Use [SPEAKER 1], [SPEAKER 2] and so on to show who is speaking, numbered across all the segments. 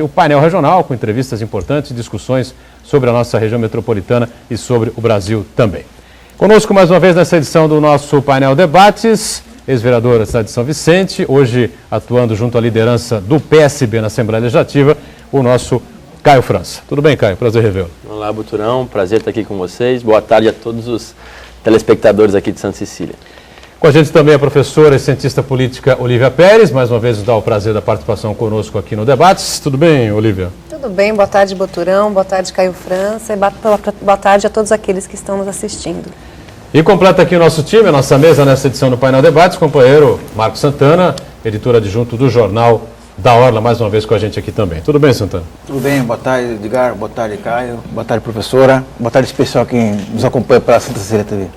[SPEAKER 1] O painel regional com entrevistas importantes e discussões sobre a nossa região metropolitana e sobre o Brasil também. Conosco mais uma vez nessa edição do nosso painel Debates, ex-vereador da cidade de São Vicente, hoje atuando junto à liderança do PSB na Assembleia Legislativa, o nosso Caio França. Tudo bem, Caio? Prazer revê-lo.
[SPEAKER 2] Olá, Buturão. Prazer estar aqui com vocês. Boa tarde a todos os telespectadores aqui de Santa Cecília.
[SPEAKER 1] Com a gente também a professora e cientista política Olívia Pérez, mais uma vez nos dá o prazer da participação conosco aqui no Debates. Tudo bem, Olívia?
[SPEAKER 3] Tudo bem, boa tarde, Boturão, boa tarde, Caio França, e boa tarde a todos aqueles que estão nos assistindo.
[SPEAKER 1] E completa aqui o nosso time, a nossa mesa nessa edição do Painel Debates, companheiro Marcos Santana, editor adjunto do Jornal da Orla, mais uma vez com a gente aqui também. Tudo bem, Santana?
[SPEAKER 4] Tudo bem, boa tarde, Edgar, boa tarde, Caio, boa tarde, professora, boa tarde especial a quem nos acompanha pela Santa Cecília TV.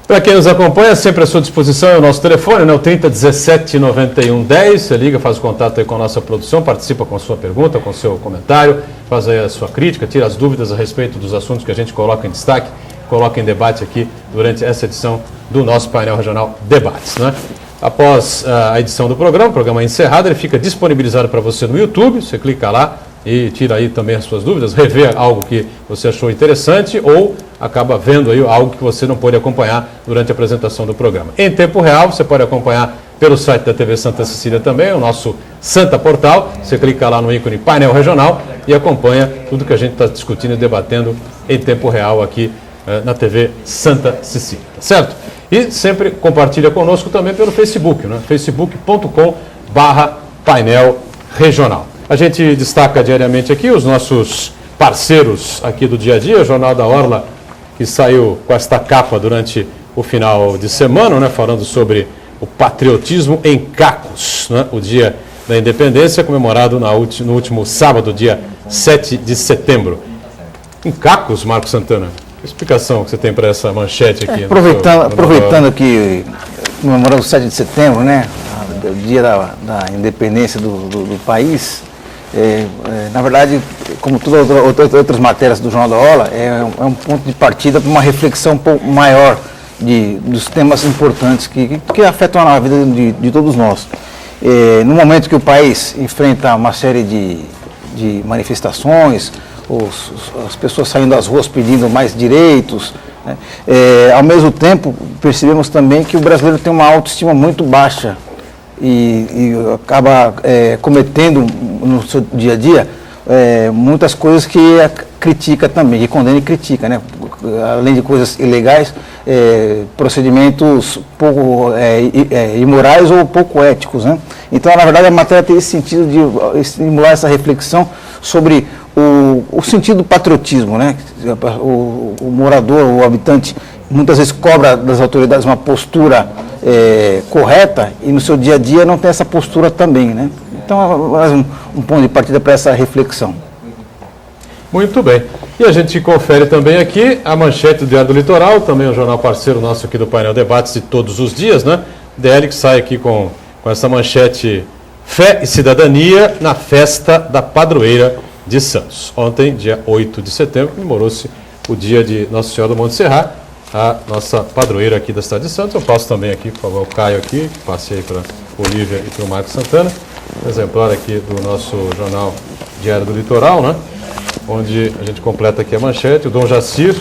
[SPEAKER 1] Para quem nos acompanha, sempre à sua disposição é o nosso telefone, né? O 30 17 91 10. Você liga, faz o contato aí com a nossa produção, participa com a sua pergunta, com o seu comentário, faz aí a sua crítica, tira as dúvidas a respeito dos assuntos que a gente coloca em destaque, coloca em debate aqui durante essa edição do nosso painel regional Debates, né? Após a edição do programa, o programa é encerrado, ele fica disponibilizado para você no YouTube, você clica lá e tira aí também as suas dúvidas, revê algo que você achou interessante ou acaba vendo aí algo que você não pôde acompanhar durante a apresentação do programa. Em tempo real, você pode acompanhar pelo site da TV Santa Cecília também, o nosso Santa Portal. Você clica lá no ícone Painel Regional e acompanha tudo que a gente está discutindo e debatendo em tempo real aqui na TV Santa Cecília, tá certo? E sempre compartilha conosco também pelo Facebook, né? facebook.com/painel regional. A gente destaca diariamente aqui os nossos parceiros aqui do dia a dia, o Jornal da Orla, que saiu com esta capa durante o final de semana, né, falando sobre o patriotismo em Cacos, né, o Dia da Independência, comemorado no último sábado, dia 7 de setembro. Em Cacos, Marcos Santana, que explicação que você tem para essa manchete aqui?
[SPEAKER 4] Aproveitando que comemorando o 7 de setembro, né, o Dia da Independência do país, na verdade, como todas as outras matérias do Jornal da Orla, é um ponto de partida para uma reflexão um pouco maior dos temas importantes que afetam a vida de todos nós. No momento que o país enfrenta uma série de manifestações, as pessoas saindo das ruas pedindo mais direitos, né? Ao mesmo tempo, percebemos também que o brasileiro tem uma autoestima muito baixa e acaba cometendo no seu dia a dia muitas coisas que critica também, que condena e critica, né? Além de coisas ilegais, procedimentos pouco imorais ou pouco éticos, né? Então, na verdade, a matéria tem esse sentido de estimular essa reflexão sobre o sentido do patriotismo, né? O morador, o habitante, muitas vezes cobra das autoridades uma postura correta e no seu dia a dia não tem essa postura também, né? Então, é mais um ponto de partida para essa reflexão.
[SPEAKER 1] Muito bem. E a gente confere também aqui a manchete do Diário do Litoral, também um jornal parceiro nosso aqui do Painel Debates de todos os dias, né? DL que sai aqui com essa manchete: Fé e Cidadania na Festa da Padroeira de Santos. Ontem, dia 8 de setembro, comemorou-se o dia de Nossa Senhora do Monte Serrat, a nossa padroeira aqui da cidade de Santos. Eu passo também aqui, por favor, o Caio aqui, passe aí para a Olívia e para o Marcos Santana. Um exemplar aqui do nosso jornal Diário do Litoral, né? Onde a gente completa aqui a manchete. O Dom Jacir,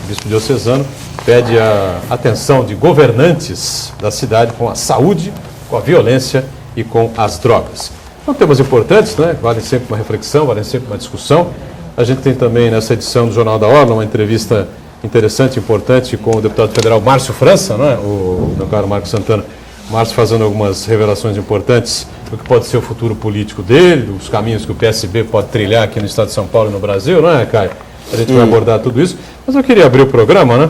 [SPEAKER 1] bispo diocesano, pede a atenção de governantes da cidade com a saúde, com a violência e com as drogas. São temas importantes, né? Valem sempre uma reflexão, valem sempre uma discussão. A gente tem também nessa edição do Jornal da Orla uma entrevista interessante, importante, com o deputado federal Márcio França, né? O meu caro Marcos Santana. Márcio fazendo algumas revelações importantes do que pode ser o futuro político dele, dos caminhos que o PSB pode trilhar aqui no estado de São Paulo e no Brasil, não é, Caio? A gente vai abordar tudo isso. Mas eu queria abrir o programa, né?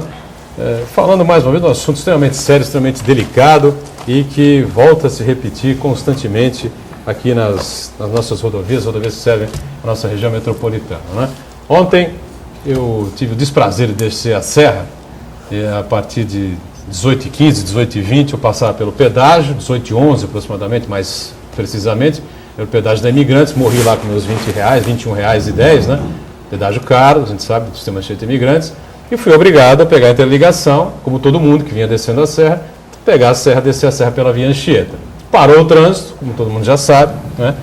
[SPEAKER 1] Falando mais uma vez de um assunto extremamente sério, extremamente delicado e que volta a se repetir constantemente aqui nas nossas rodovias que servem a nossa região metropolitana, né? Ontem eu tive o desprazer de descer a serra e a partir de 18h15, 18h20 eu passava pelo pedágio, 18h11 aproximadamente, mais precisamente, pelo pedágio da Imigrantes, morri lá com meus R$20, R$21,10, né? Pedágio caro, a gente sabe, do sistema cheio de imigrantes, e fui obrigado a pegar a interligação, como todo mundo que vinha descendo a serra, pegar a serra, descer a serra pela via Anchieta. Parou o trânsito, como todo mundo já sabe, né?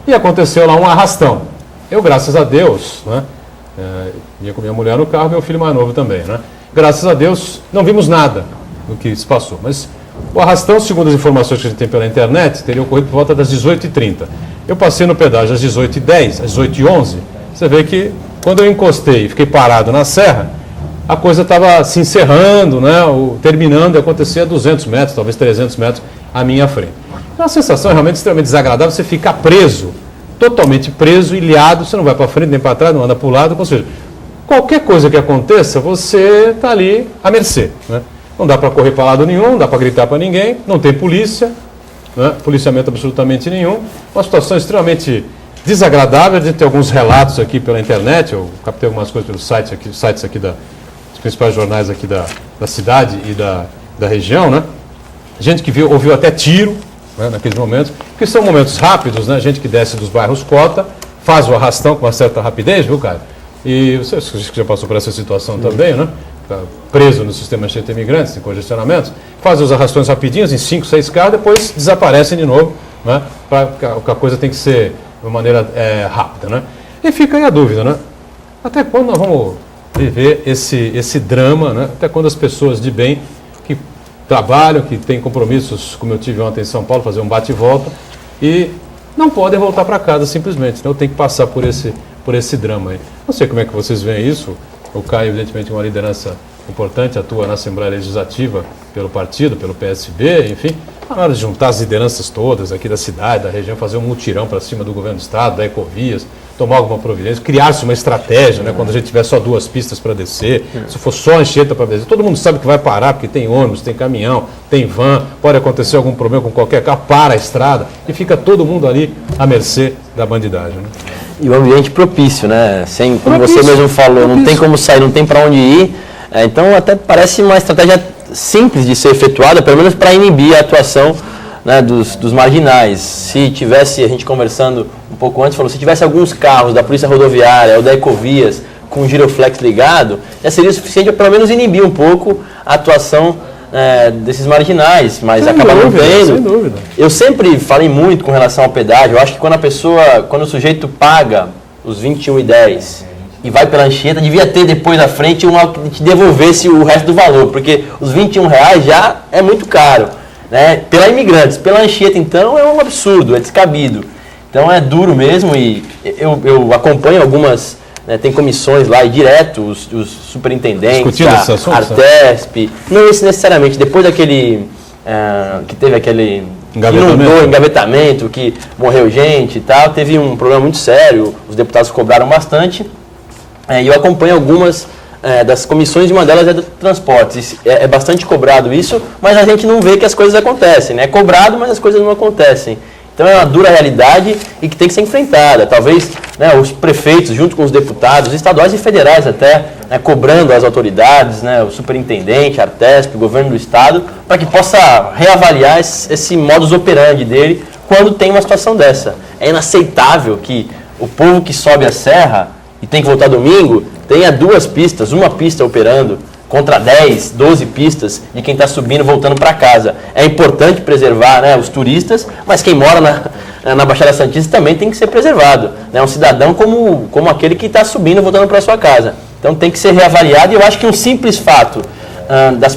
[SPEAKER 1] e aconteceu lá um arrastão. Eu, graças a Deus, né, ia com minha mulher no carro, meu filho mais novo também, né? Graças a Deus, não vimos nada do que se passou. Mas o arrastão, segundo as informações que a gente tem pela internet, teria ocorrido por volta das 18h30. Eu passei no pedágio às 18h10, às 18h11. Você vê que quando eu encostei e fiquei parado na serra, a coisa estava se encerrando, né, terminando e acontecia a 200 metros, talvez 300 metros à minha frente. Então, a sensação é realmente extremamente desagradável, você ficar preso, totalmente preso, ilhado, você não vai para frente nem para trás, não anda para o lado, ou seja, qualquer coisa que aconteça, você está ali à mercê, né? Não dá para correr para lado nenhum, não dá para gritar para ninguém, não tem polícia, né? Policiamento absolutamente nenhum, uma situação extremamente desagradável. A gente tem alguns relatos aqui pela internet, eu captei algumas coisas pelos sites aqui dos principais jornais aqui da cidade e da região, né? Gente que ouviu até tiro, né, naqueles momentos, porque são momentos rápidos, né? Gente que desce dos bairros Cota, faz o arrastão com uma certa rapidez, viu, cara? E você já passou por essa situação também, né? Tá preso no sistema de imigrantes, em congestionamentos, faz os arrastões rapidinhos, em 5, 6 carros, depois desaparecem de novo, né? A coisa tem que ser de uma maneira rápida, né? E fica aí a dúvida, né? Até quando nós vamos viver esse drama, né? Até quando as pessoas de bem que trabalham, que têm compromissos, como eu tive ontem em São Paulo, fazer um bate e volta, e não podem voltar para casa simplesmente, né? Eu tenho que passar por esse drama aí. Não sei como é que vocês veem isso. O Caio, evidentemente, é uma liderança importante, atua na Assembleia Legislativa pelo partido, pelo PSB, enfim. Na hora de juntar as lideranças todas aqui da cidade, da região, fazer um mutirão para cima do governo do Estado, da Ecovias, tomar alguma providência, criar-se uma estratégia, né, quando a gente tiver só 2 pistas para descer, se for só Anchieta para descer. Todo mundo sabe que vai parar, porque tem ônibus, tem caminhão, tem van, pode acontecer algum problema com qualquer carro, para a estrada e fica todo mundo ali à mercê da bandidagem, né?
[SPEAKER 2] E o ambiente propício, né? Como você mesmo falou, não tem como sair, não tem para onde ir. Então, até parece uma estratégia simples de ser efetuada, pelo menos para inibir a atuação, né, dos marginais. Se tivesse, a gente conversando um pouco antes, falou, se tivesse alguns carros da Polícia Rodoviária ou da Ecovias com o giroflex ligado, já seria suficiente para pelo menos inibir um pouco a atuação desses marginais, mas acaba não vendo.
[SPEAKER 1] Sem dúvida.
[SPEAKER 2] Eu sempre falei muito com relação ao pedágio. Eu acho que quando o sujeito paga os 21,10 e vai pela Anchieta, devia ter depois na frente que devolvesse o resto do valor, porque os R$21 já é muito caro, né? Pela Imigrantes. Pela Anchieta, então, é um absurdo, é descabido. Então é duro mesmo, e eu acompanho algumas, né, tem comissões lá e direto os superintendentes, a Artesp, não isso necessariamente, depois daquele que teve aquele engavetamento, que morreu gente e tal, teve um problema muito sério, os deputados cobraram bastante, e eu acompanho algumas das comissões, e uma delas é do transportes. É bastante cobrado isso, mas a gente não vê que as coisas acontecem, né? É cobrado, mas as coisas não acontecem. Então é uma dura realidade e que tem que ser enfrentada. Talvez, né, os prefeitos, junto com os deputados, estaduais e federais até, né, cobrando as autoridades, né, o superintendente, a Artesp, o governo do estado, para que possa reavaliar esse modus operandi dele quando tem uma situação dessa. É inaceitável que o povo que sobe a serra e tem que voltar domingo tenha 2 pistas, uma pista operando, contra 10, 12 pistas de quem está subindo e voltando para casa. É importante preservar, né, os turistas, mas quem mora na Baixada Santista também tem que ser preservado. Né, um cidadão como aquele que está subindo e voltando para sua casa. Então tem que ser reavaliado, e eu acho que um simples fato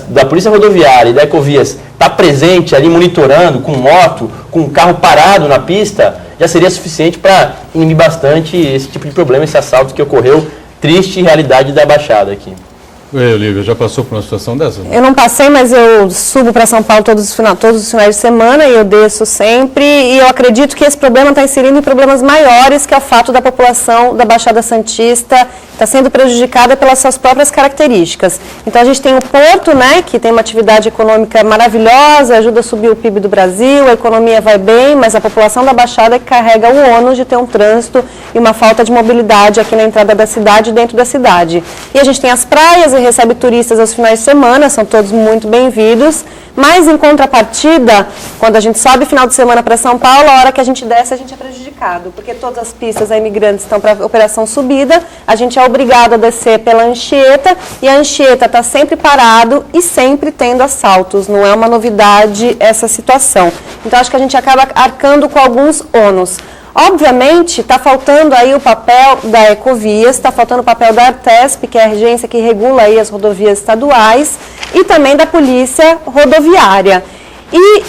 [SPEAKER 2] da Polícia Rodoviária e da Ecovias estar presente ali monitorando, com moto, com carro parado na pista, já seria suficiente para inibir bastante esse tipo de problema, esse assalto que ocorreu, triste realidade da Baixada aqui.
[SPEAKER 1] Ei, Olívia, já passou por uma situação dessa?
[SPEAKER 3] Eu não passei, mas eu subo para São Paulo todos os finais de semana e eu desço sempre, e eu acredito que esse problema está inserindo em problemas maiores, que é o fato da população da Baixada Santista estar sendo prejudicada pelas suas próprias características. Então a gente tem o Porto, né, que tem uma atividade econômica maravilhosa, ajuda a subir o PIB do Brasil, a economia vai bem, mas a população da Baixada carrega o ônus de ter um trânsito e uma falta de mobilidade aqui na entrada da cidade e dentro da cidade. E a gente tem as praias e recebe turistas aos finais de semana, são todos muito bem-vindos, mas em contrapartida, quando a gente sobe final de semana para São Paulo, a hora que a gente desce, a gente é prejudicado, porque todas as pistas da Imigrantes estão para operação subida, a gente é obrigado a descer pela Anchieta, e a Anchieta está sempre parado e sempre tendo assaltos, não é uma novidade essa situação. Então acho que a gente acaba arcando com alguns ônus. Obviamente, está faltando aí o papel da Ecovias, está faltando o papel da Artesp, que é a agência que regula aí as rodovias estaduais, e também da Polícia Rodoviária. E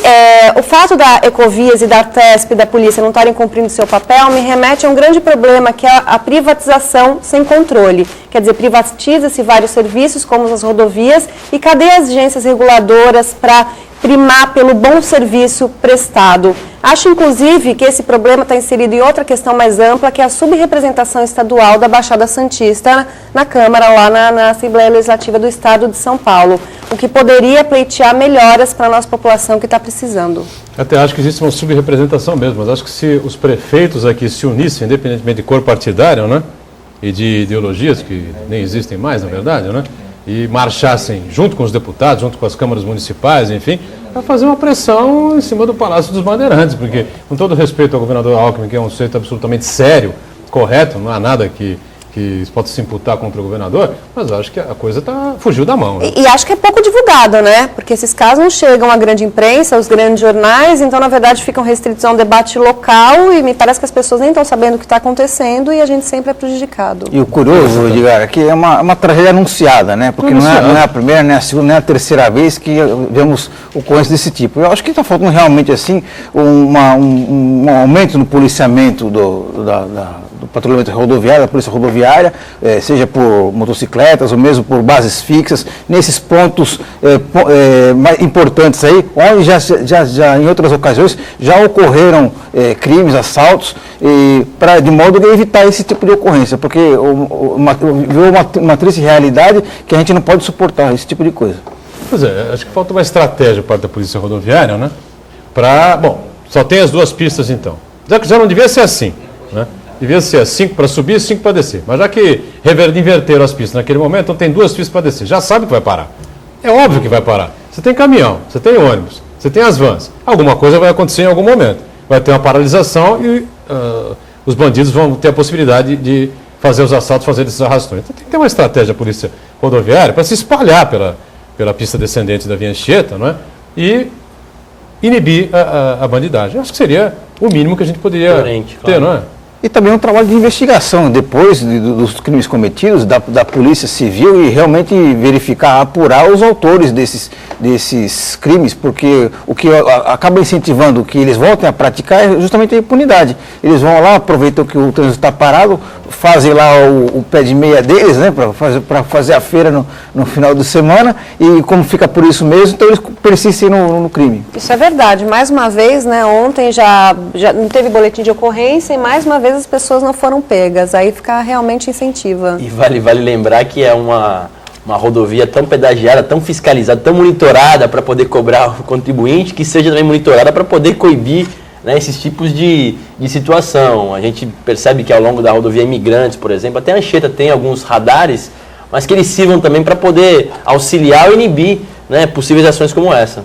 [SPEAKER 3] o fato da Ecovias e da Artesp e da polícia não estarem cumprindo seu papel me remete a um grande problema, que é a privatização sem controle. Quer dizer, privatiza-se vários serviços, como as rodovias, e cadê as agências reguladoras para primar pelo bom serviço prestado? Acho, inclusive, que esse problema está inserido em outra questão mais ampla, que é a subrepresentação estadual da Baixada Santista na Câmara, lá na Assembleia Legislativa do Estado de São Paulo, o que poderia pleitear melhoras para a nossa população que está precisando.
[SPEAKER 1] Até acho que existe uma subrepresentação mesmo, mas acho que se os prefeitos aqui se unissem, independentemente de cor partidária, né, e de ideologias que nem existem mais, na verdade, né, e marchassem junto com os deputados, junto com as câmaras municipais, enfim, para fazer uma pressão em cima do Palácio dos Bandeirantes, porque, com todo respeito ao governador Alckmin, que é um sujeito absolutamente sério, correto, não há nada que pode se imputar contra o governador, mas eu acho que a coisa fugiu da mão. Né?
[SPEAKER 3] E acho que é pouco divulgado, né? Porque esses casos não chegam à grande imprensa, aos grandes jornais, então, na verdade, ficam restritos a um debate local e me parece que as pessoas nem estão sabendo o que está acontecendo e a gente sempre é prejudicado.
[SPEAKER 4] E o curioso, Edgar, é que é uma tragédia anunciada, né? Porque não é a primeira, nem a segunda, nem a terceira vez que vemos ocorrências desse tipo. Eu acho que está faltando realmente, assim, um aumento no policiamento do patrulhamento rodoviário, da polícia rodoviária, seja por motocicletas ou mesmo por bases fixas, nesses pontos mais importantes aí, onde já em outras ocasiões já ocorreram crimes, assaltos, de modo a evitar esse tipo de ocorrência, porque uma triste realidade que a gente não pode suportar, esse tipo de coisa.
[SPEAKER 1] Pois é, acho que falta uma estratégia para a polícia rodoviária, né? Bom, só tem as duas pistas então. Já não devia ser assim, né? Devia ser 5 para subir e 5 para descer. Mas já que inverteram as pistas naquele momento, então tem 2 pistas para descer. Já sabe que vai parar. É óbvio que vai parar. Você tem caminhão, você tem ônibus, você tem as vans. Alguma coisa vai acontecer em algum momento. Vai ter uma paralisação e os bandidos vão ter a possibilidade de fazer os assaltos, fazer esses arrastões. Então tem que ter uma estratégia da polícia rodoviária para se espalhar pela pista descendente da Via Anchieta, não é? E inibir a bandidagem. Acho que seria o mínimo que a gente poderia ter, não é?
[SPEAKER 4] E também um trabalho de investigação, depois dos crimes cometidos, da Polícia Civil, e realmente verificar, apurar os autores desses crimes, porque o que acaba incentivando que eles voltem a praticar é justamente a impunidade. Eles vão lá, aproveitam que o trânsito está parado, fazem lá o pé de meia deles, né, para fazer a feira no final de semana, e como fica por isso mesmo, então eles persistem no crime.
[SPEAKER 3] Isso é verdade. Mais uma vez, né, ontem já não teve boletim de ocorrência e mais uma vez as pessoas não foram pegas. Aí fica realmente incentiva.
[SPEAKER 2] E vale lembrar que é uma rodovia tão pedagiada, tão fiscalizada, tão monitorada para poder cobrar o contribuinte, que seja também monitorada para poder coibir, né, esses tipos de situação. A gente percebe que ao longo da rodovia Imigrantes, por exemplo, até a Anchieta tem alguns radares, mas que eles sirvam também para poder auxiliar ou inibir, né, possíveis ações como essa.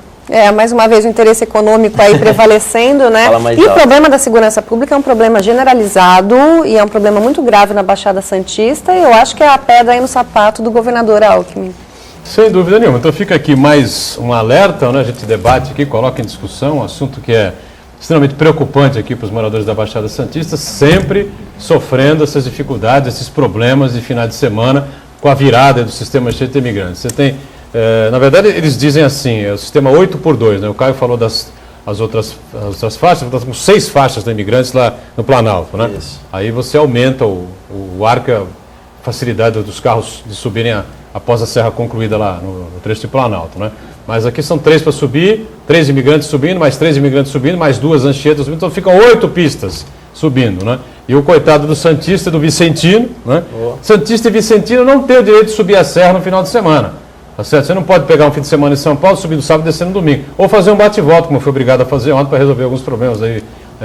[SPEAKER 3] Mais uma vez o interesse econômico aí prevalecendo, né? E o problema da segurança pública é um problema generalizado e é um problema muito grave na Baixada Santista, e eu acho que é a pedra aí no sapato do governador Alckmin.
[SPEAKER 1] Sem dúvida nenhuma. Então fica aqui mais um alerta, né? A gente debate aqui, coloca em discussão um assunto que é extremamente preocupante aqui para os moradores da Baixada Santista, sempre sofrendo essas dificuldades, esses problemas de final de semana com a virada do sistema Anchieta Imigrantes. Você tem... na verdade, eles dizem assim, é o sistema 8x2, né? O Caio falou das outras faixas, com 6 faixas de imigrantes lá no Planalto, né?
[SPEAKER 2] Isso.
[SPEAKER 1] Aí você aumenta o arco, a facilidade dos carros de subirem após a serra concluída lá no trecho de Planalto, né? Mas aqui são 3 para subir, 3 imigrantes subindo, mais 3 imigrantes subindo, mais 2 Anchietas subindo, então ficam 8 pistas subindo, né? E o coitado do Santista e do Vicentino, né? Santista e Vicentino não têm o direito de subir a serra no final de semana. Tá certo? Você não pode pegar um fim de semana em São Paulo, subir no sábado e descer no domingo. Ou fazer um bate-volta, como eu fui obrigado a fazer ontem, para resolver alguns problemas aí,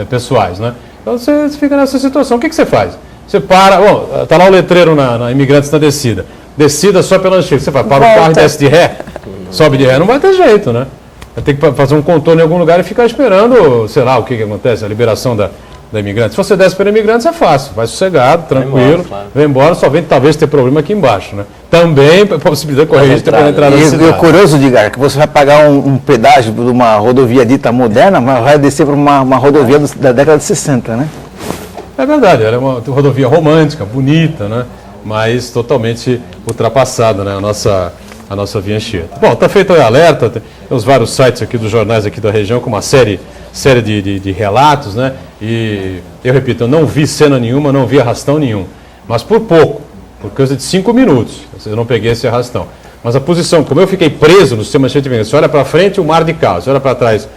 [SPEAKER 1] pessoais, né? Então você fica nessa situação. O que você faz? Você para, está lá o letreiro na Imigrantes na descida. Descida só pela Anchieta. Você faz, para o carro e desce de ré, sobe de ré, não vai ter jeito, né? Vai ter que fazer um contorno em algum lugar e ficar esperando, sei lá, o que acontece, a liberação da Imigrantes. Se você desce pela Imigrantes é fácil, vai sossegado, tranquilo, vem embora, só vem talvez ter problema aqui embaixo, né? Também possibilidade de correr para entrar na cidade.
[SPEAKER 4] E o curioso, Edgar, que você vai pagar um pedágio de uma rodovia dita moderna, mas vai descer para uma rodovia da década de 60, né?
[SPEAKER 1] É verdade, ela é uma rodovia romântica, bonita, né? Mas totalmente ultrapassada, né? A nossa via Anchieta. Bom, está feito o alerta, tem os vários sites aqui dos jornais aqui da região com uma série de relatos, né? E eu repito, eu não vi cena nenhuma, não vi arrastão nenhum, mas por pouco, por causa de 5 minutos, eu não peguei esse arrastão. Mas a posição, como eu fiquei preso no sistema de enchente, você olha para frente, um mar de carros, você olha para trás,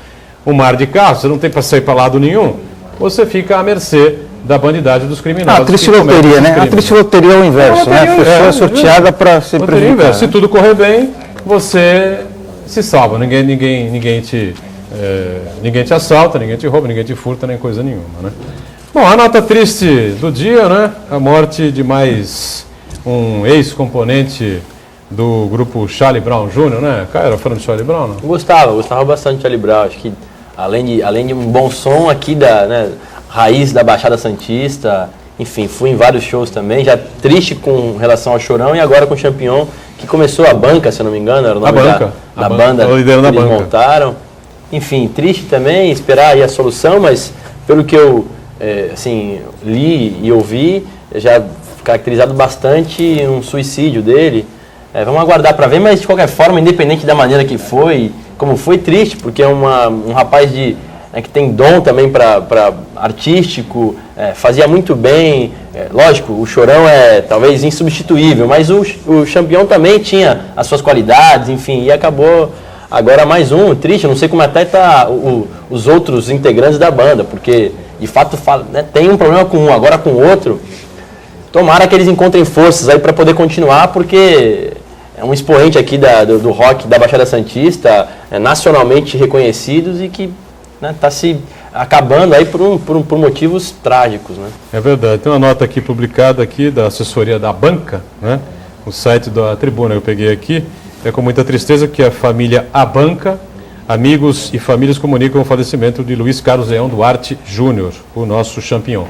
[SPEAKER 1] um mar de carros, você não tem para sair para lado nenhum, você fica à mercê da bandidagem dos criminosos.
[SPEAKER 4] A triste loteria, né? A triste loteria é o inverso, né? A pessoa é sorteada para ser prejudicada.
[SPEAKER 1] Se tudo correr bem, você se salva. Ninguém te assalta, ninguém te rouba, ninguém te furta, nem coisa nenhuma, né? Bom, a nota triste do dia, né? A morte de mais um ex-componente do grupo Charlie Brown Jr., né? Cara, era fã de Charlie Brown, não?
[SPEAKER 2] Gostava bastante de Charlie Brown. Acho que além de um bom som aqui da, né, raiz da Baixada Santista, enfim, fui em vários shows também, já triste com relação ao Chorão e agora com o Champignon, que começou a banca, se eu não me engano, era o nome da banda que eles montaram. Enfim, triste também, esperar aí a solução, mas pelo que eu assim, li e ouvi, já caracterizado bastante um suicídio dele. Vamos aguardar para ver, mas de qualquer forma, independente da maneira que foi, como foi, triste, porque é um rapaz que tem dom também para artístico, fazia muito bem. Lógico, o Chorão é talvez insubstituível, mas o Champignon também tinha as suas qualidades, enfim, e acabou agora mais um, triste. Não sei como até tá os outros integrantes da banda, porque de fato tem um problema com um, agora com o outro. Tomara que eles encontrem forças aí para poder continuar, porque é um expoente aqui do rock da Baixada Santista, nacionalmente reconhecidos e que está se acabando aí por motivos trágicos, né?
[SPEAKER 1] É verdade. Tem uma nota aqui publicada aqui da assessoria da banca, né? O site da Tribuna eu peguei aqui. É com muita tristeza que a família Abanca, amigos e famílias comunicam o falecimento de Luiz Carlos Leão Duarte Júnior, o nosso Champignon.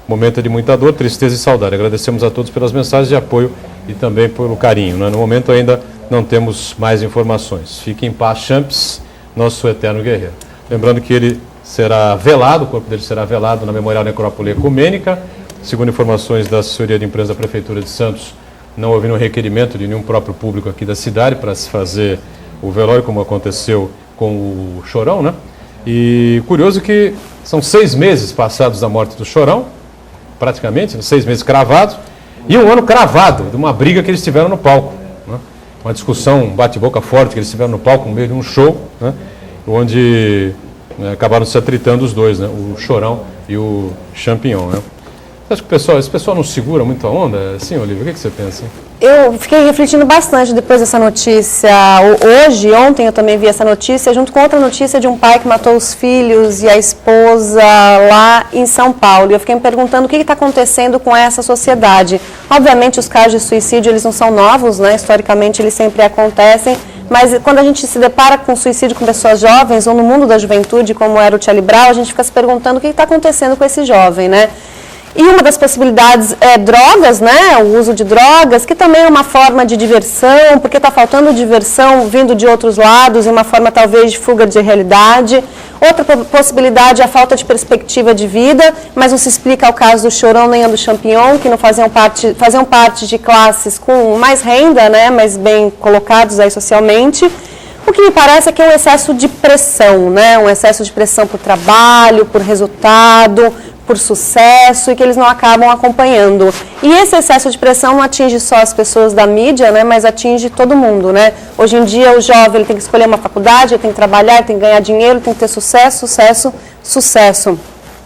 [SPEAKER 1] Momento de muita dor, tristeza e saudade. Agradecemos a todos pelas mensagens de apoio e também pelo carinho, né? No momento ainda não temos mais informações. Fique em paz, Champs, nosso eterno guerreiro. Lembrando que ele será velado, o corpo dele será velado na Memorial Necrópole Ecumênica. Segundo informações da assessoria de imprensa da Prefeitura de Santos, não houve nenhum requerimento de nenhum próprio público aqui da cidade para se fazer o velório, como aconteceu com o Chorão, né? E curioso que são 6 meses passados da morte do Chorão, praticamente, 6 meses cravados, e um ano cravado de uma briga que eles tiveram no palco, né? Uma discussão, um bate-boca forte que eles tiveram no palco no meio de um show, né? Onde acabaram se atritando os dois, né? O Chorão e o Champignon, né? Você acha que esse pessoal não segura muito a onda? Sim, Olívia, o que você pensa?
[SPEAKER 3] Eu fiquei refletindo bastante depois dessa notícia. Ontem eu também vi essa notícia, junto com outra notícia de um pai que matou os filhos e a esposa lá em São Paulo. E eu fiquei me perguntando o que está acontecendo com essa sociedade. Obviamente os casos de suicídio eles não são novos, né? Historicamente eles sempre acontecem. Mas quando a gente se depara com suicídio com pessoas jovens ou no mundo da juventude, como era o Charlie Brown, a gente fica se perguntando o que está acontecendo com esse jovem, né? E uma das possibilidades é drogas, né? O uso de drogas, que também é uma forma de diversão, porque está faltando diversão vindo de outros lados, e uma forma talvez de fuga de realidade. Outra possibilidade é a falta de perspectiva de vida, mas não se explica o caso do Chorão nem a do Champignon, que não faziam parte de classes com mais renda, né? Mais bem colocados aí socialmente. O que me parece é que é um excesso de pressão, né? Um excesso de pressão por trabalho, por resultado, por sucesso, e que eles não acabam acompanhando. E esse excesso de pressão não atinge só as pessoas da mídia, né, mas atinge todo mundo, né? Hoje em dia o jovem ele tem que escolher uma faculdade, ele tem que trabalhar, ele tem que ganhar dinheiro, tem que ter sucesso.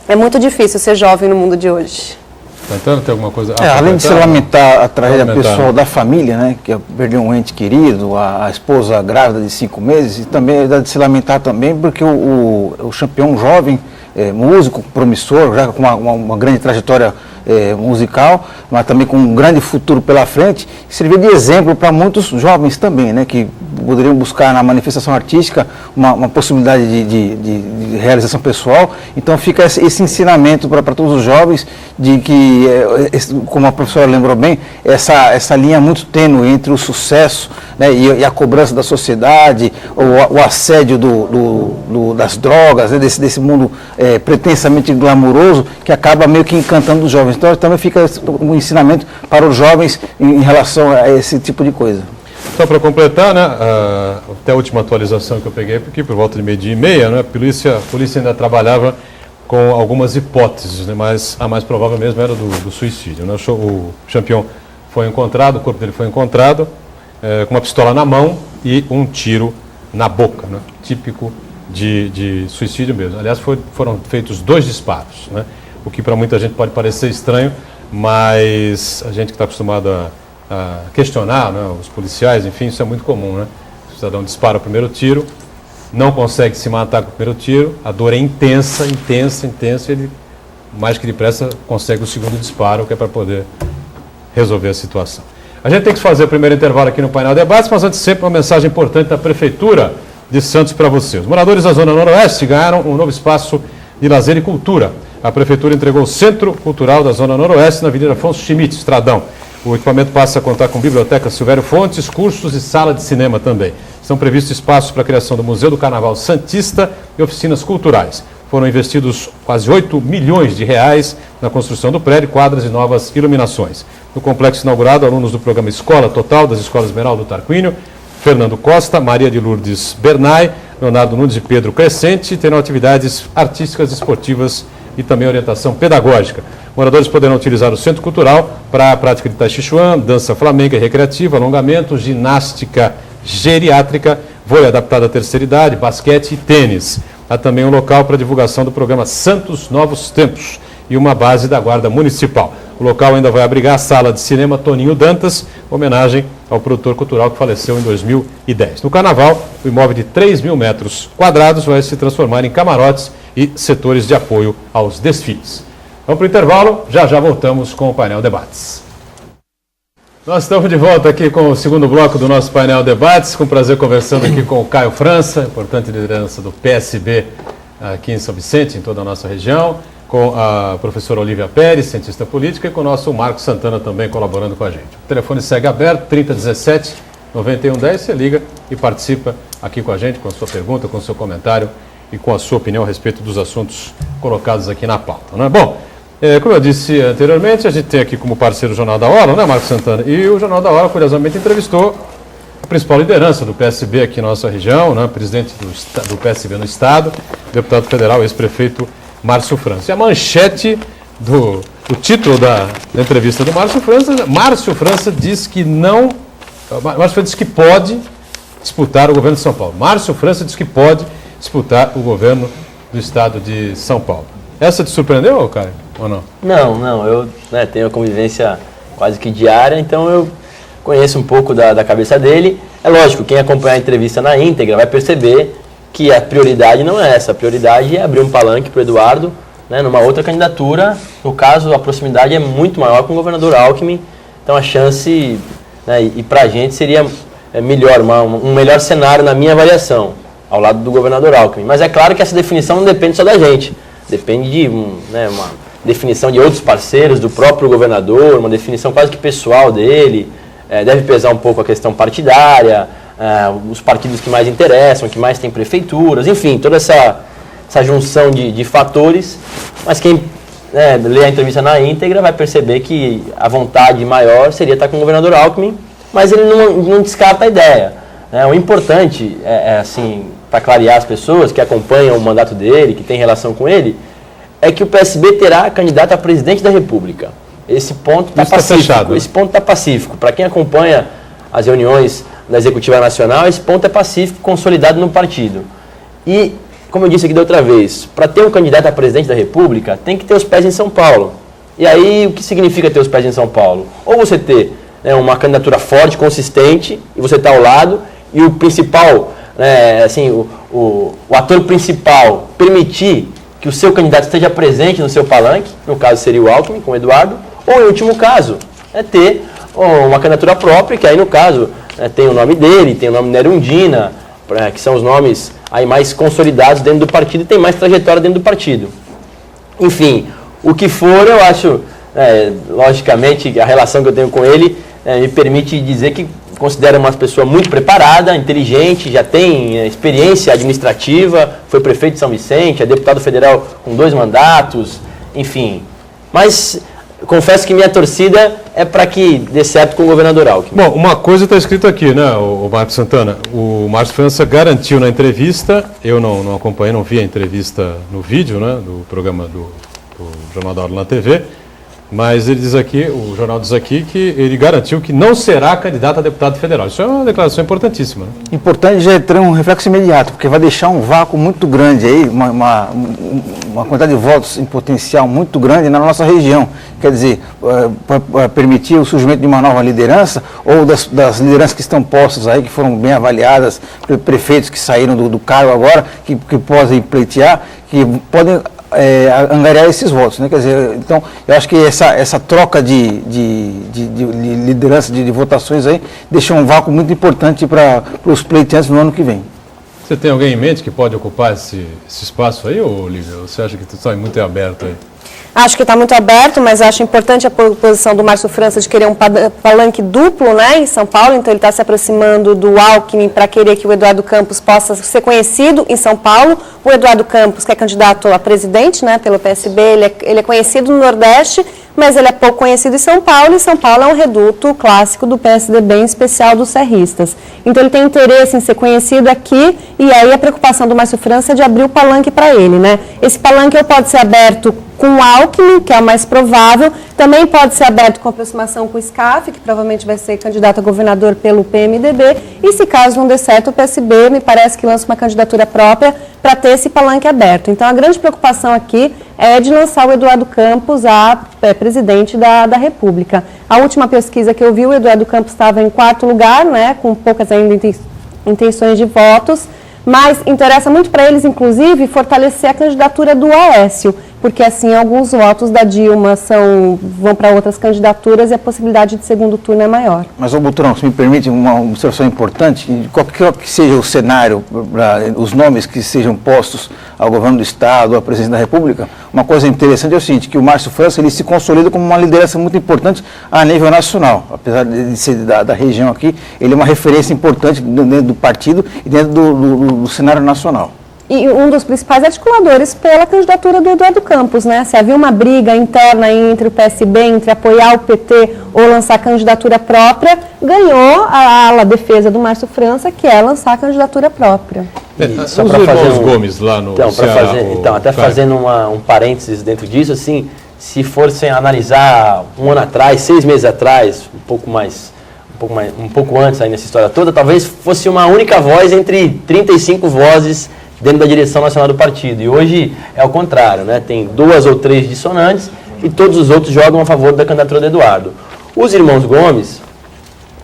[SPEAKER 3] É muito difícil ser jovem no mundo de hoje.
[SPEAKER 1] Tentando ter alguma coisa...
[SPEAKER 4] além de se lamentar a tragédia pessoal da família, né, que perdeu um ente querido, a esposa grávida de 5 meses, e também dá de se lamentar também porque o Champignon jovem, músico promissor, já com uma grande trajetória musical, mas também com um grande futuro pela frente, serviu de exemplo para muitos jovens também, né, que poderiam buscar na manifestação artística uma possibilidade de realização pessoal. Então fica esse ensinamento para todos os jovens de que, como a professora lembrou bem, essa linha muito tênue entre o sucesso, né, e a cobrança da sociedade, o assédio das drogas, né, desse mundo pretensamente glamouroso, que acaba meio que encantando os jovens. Então também fica um ensinamento para os jovens em relação a esse tipo de coisa.
[SPEAKER 1] Só para completar, né, até a última atualização que eu peguei aqui, por volta de 12h30, né, a polícia ainda trabalhava com algumas hipóteses, né, mas a mais provável mesmo era do suicídio. Né? O Champion foi encontrado, o corpo dele foi encontrado com uma pistola na mão e um tiro na boca, né, típico de suicídio mesmo. Aliás, foram feitos 2 disparos, né, o que para muita gente pode parecer estranho, mas a gente que está acostumado a questionar, né, os policiais, enfim, isso é muito comum, né? O cidadão dispara o primeiro tiro, não consegue se matar com o primeiro tiro, a dor é intensa, ele, mais que depressa, consegue o segundo disparo, que é para poder resolver a situação. A gente tem que fazer o primeiro intervalo aqui no Painel Debates, mas antes sempre uma mensagem importante da Prefeitura de Santos para você. Os moradores da Zona Noroeste ganharam um novo espaço de lazer e cultura. A Prefeitura entregou o Centro Cultural da Zona Noroeste na Avenida Afonso Schmidt, Estradão. O equipamento passa a contar com biblioteca Silvério Fontes, cursos e sala de cinema também. Estão previstos espaços para a criação do Museu do Carnaval Santista e oficinas culturais. Foram investidos quase R$8 milhões na construção do prédio, quadras e novas iluminações. No complexo inaugurado, alunos do programa Escola Total das Escolas Esmeraldo Tarquínio, Fernando Costa, Maria de Lourdes Bernay, Leonardo Nunes e Pedro Crescente terão atividades artísticas, esportivas e também orientação pedagógica. Moradores poderão utilizar o Centro Cultural para a prática de Tai Chi Chuan, dança flamenga e recreativa, alongamento, ginástica geriátrica, vôlei adaptado à terceira idade, basquete e tênis. Há também um local para divulgação do programa Santos Novos Tempos e uma base da Guarda Municipal. O local ainda vai abrigar a sala de cinema Toninho Dantas, homenagem ao produtor cultural que faleceu em 2010. No Carnaval, o imóvel de 3.000 metros quadrados vai se transformar em camarotes e setores de apoio aos desfiles. Vamos para o intervalo, já voltamos com o Painel Debates. Nós estamos de volta aqui com o segundo bloco do nosso Painel Debates, com prazer conversando aqui com o Caio França, importante liderança do PSB aqui em São Vicente, em toda a nossa região, com a professora Olívia Pérez, cientista política, e com o nosso Marcos Santana também colaborando com a gente. O telefone segue aberto, 3017-9110, você liga e participa aqui com a gente, com a sua pergunta, com o seu comentário e com a sua opinião a respeito dos assuntos colocados aqui na pauta. Não é? Bom, como eu disse anteriormente, a gente tem aqui como parceiro o Jornal da Hora, né, Marcos Santana? E o Jornal da Hora, curiosamente, entrevistou a principal liderança do PSB aqui na nossa região, né, presidente do PSB no Estado, deputado federal, ex-prefeito Márcio França. E a manchete do título da entrevista do Márcio França diz que não... Márcio França diz que pode disputar o governo de São Paulo. Márcio França diz que pode disputar o governo do Estado de São Paulo. Essa te surpreendeu, Caio, ou não?
[SPEAKER 2] Não, eu tenho a convivência quase que diária, então eu conheço um pouco da cabeça dele. É lógico, quem acompanhar a entrevista na íntegra vai perceber que a prioridade não é essa. A prioridade é abrir um palanque para o Eduardo, né, numa outra candidatura. No caso, a proximidade é muito maior com o governador Alckmin, então a chance, né, e para a gente seria melhor, um melhor cenário na minha avaliação, ao lado do governador Alckmin. Mas é claro que essa definição não depende só da gente, depende de uma definição de outros parceiros, do próprio governador, uma definição quase que pessoal dele. Deve pesar um pouco a questão partidária, os partidos que mais interessam, que mais têm prefeituras, enfim, toda essa junção de fatores. Mas quem lê a entrevista na íntegra vai perceber que a vontade maior seria estar com o governador Alckmin, mas ele não descarta a ideia. O importante, assim, para clarear as pessoas que acompanham o mandato dele, que têm relação com ele, é que o PSB terá candidato a presidente da República. Esse ponto está pacífico. Esse ponto está pacífico. Para quem acompanha as reuniões da Executiva Nacional, esse ponto é pacífico, consolidado no partido. E, como eu disse aqui da outra vez, para ter um candidato a presidente da República, tem que ter os pés em São Paulo. E aí, o que significa ter os pés em São Paulo? Ou você ter uma candidatura forte, consistente, e você está ao lado, e o principal, o ator principal permitir que o seu candidato esteja presente no seu palanque, no caso seria o Alckmin, com o Eduardo, ou, em último caso, ter uma candidatura própria, que aí, no caso, tem o nome dele, tem o nome Nery Undina, que são os nomes aí mais consolidados dentro do partido e tem mais trajetória dentro do partido. Enfim, o que for, eu acho, logicamente, a relação que eu tenho com ele me permite dizer que considero uma pessoa muito preparada, inteligente, já tem experiência administrativa, foi prefeito de São Vicente, é deputado federal com 2 mandatos, enfim. Mas confesso que minha torcida é para que dê certo com o governador Alckmin.
[SPEAKER 1] Bom, uma coisa está escrito aqui, né, o Marcos Santana? O Márcio França garantiu na entrevista, eu não acompanhei, não vi a entrevista no vídeo, né, do programa do Jornal da Hora na TV, mas ele diz aqui, o jornal diz aqui que ele garantiu que não será candidato a deputado federal. Isso é uma declaração importantíssima. Né?
[SPEAKER 4] Importante já ter um reflexo imediato, porque vai deixar um vácuo muito grande aí, uma quantidade de votos em potencial muito grande na nossa região. Quer dizer, para permitir o surgimento de uma nova liderança, ou das lideranças que estão postas aí, que foram bem avaliadas, prefeitos que saíram do cargo agora, que podem pleitear, que podem angariar esses votos, né? Quer dizer, então, eu acho que essa troca de liderança, de votações aí, deixa um vácuo muito importante para os pleiteantes no ano que vem.
[SPEAKER 1] Você tem alguém em mente que pode ocupar esse espaço aí, ou Olívia? Você acha que está muito aberto aí?
[SPEAKER 3] Acho que está muito aberto, mas acho importante a posição do Márcio França de querer um palanque duplo, né, em São Paulo. Então ele está se aproximando do Alckmin para querer que o Eduardo Campos possa ser conhecido em São Paulo. O Eduardo Campos, que é candidato a presidente, né, pelo PSB, ele é conhecido no Nordeste, mas ele é pouco conhecido em São Paulo, e São Paulo é um reduto clássico do PSDB, em especial dos serristas. Então ele tem interesse em ser conhecido aqui, e aí a preocupação do Márcio França é de abrir o palanque para ele, né? Esse palanque pode ser aberto com o Alckmin, que é o mais provável, também pode ser aberto com aproximação com o SCAF, que provavelmente vai ser candidato a governador pelo PMDB, e se caso não dê certo, o PSB me parece que lança uma candidatura própria para ter esse palanque aberto. Então a grande preocupação aqui é de lançar o Eduardo Campos a presidente da República. A última pesquisa que eu vi, o Eduardo Campos estava em 4º lugar, né, com poucas ainda intenções de votos, mas interessa muito para eles, inclusive, fortalecer a candidatura do Aécio, porque assim alguns votos da Dilma vão para outras candidaturas e a possibilidade de segundo turno é maior.
[SPEAKER 4] Mas, Butrão, se me permite uma observação importante, qualquer que seja o cenário, os nomes que sejam postos ao governo do Estado, à presidência da República, uma coisa interessante é o seguinte, que o Márcio França ele se consolida como uma liderança muito importante a nível nacional. Apesar de ser da região aqui, ele é uma referência importante dentro do partido e dentro do cenário nacional.
[SPEAKER 3] E um dos principais articuladores pela candidatura do Eduardo Campos, né? Se havia uma briga interna entre o PSB, entre apoiar o PT ou lançar candidatura própria, ganhou a ala defesa do Márcio França, que é lançar a candidatura própria.
[SPEAKER 1] Só para fazer os Gomes lá no Ceará,
[SPEAKER 2] fazendo um parênteses dentro disso, assim, se fossem analisar um ano atrás, 6 meses atrás, um pouco antes aí nessa história toda, talvez fosse uma única voz entre 35 vozes dentro da direção nacional do partido. E hoje é o contrário, né? Tem 2 ou 3 dissonantes e todos os outros jogam a favor da candidatura do Eduardo. Os irmãos Gomes,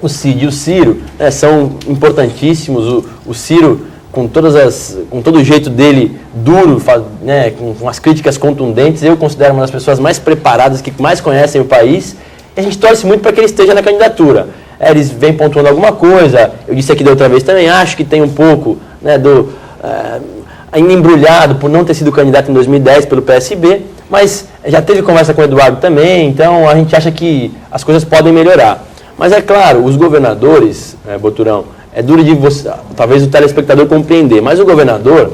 [SPEAKER 2] o Cid e o Ciro, né, são importantíssimos. O Ciro, com todo o jeito dele duro, né, com as críticas contundentes, eu considero uma das pessoas mais preparadas, que mais conhecem o país, e a gente torce muito para que ele esteja na candidatura. Eles vêm pontuando alguma coisa, eu disse aqui da outra vez também, acho que tem um pouco, né, ainda embrulhado por não ter sido candidato em 2010 pelo PSB, mas já teve conversa com o Eduardo também, então a gente acha que as coisas podem melhorar. Mas é claro, os governadores, Boturão, é duro de você, talvez o telespectador compreender, mas o governador,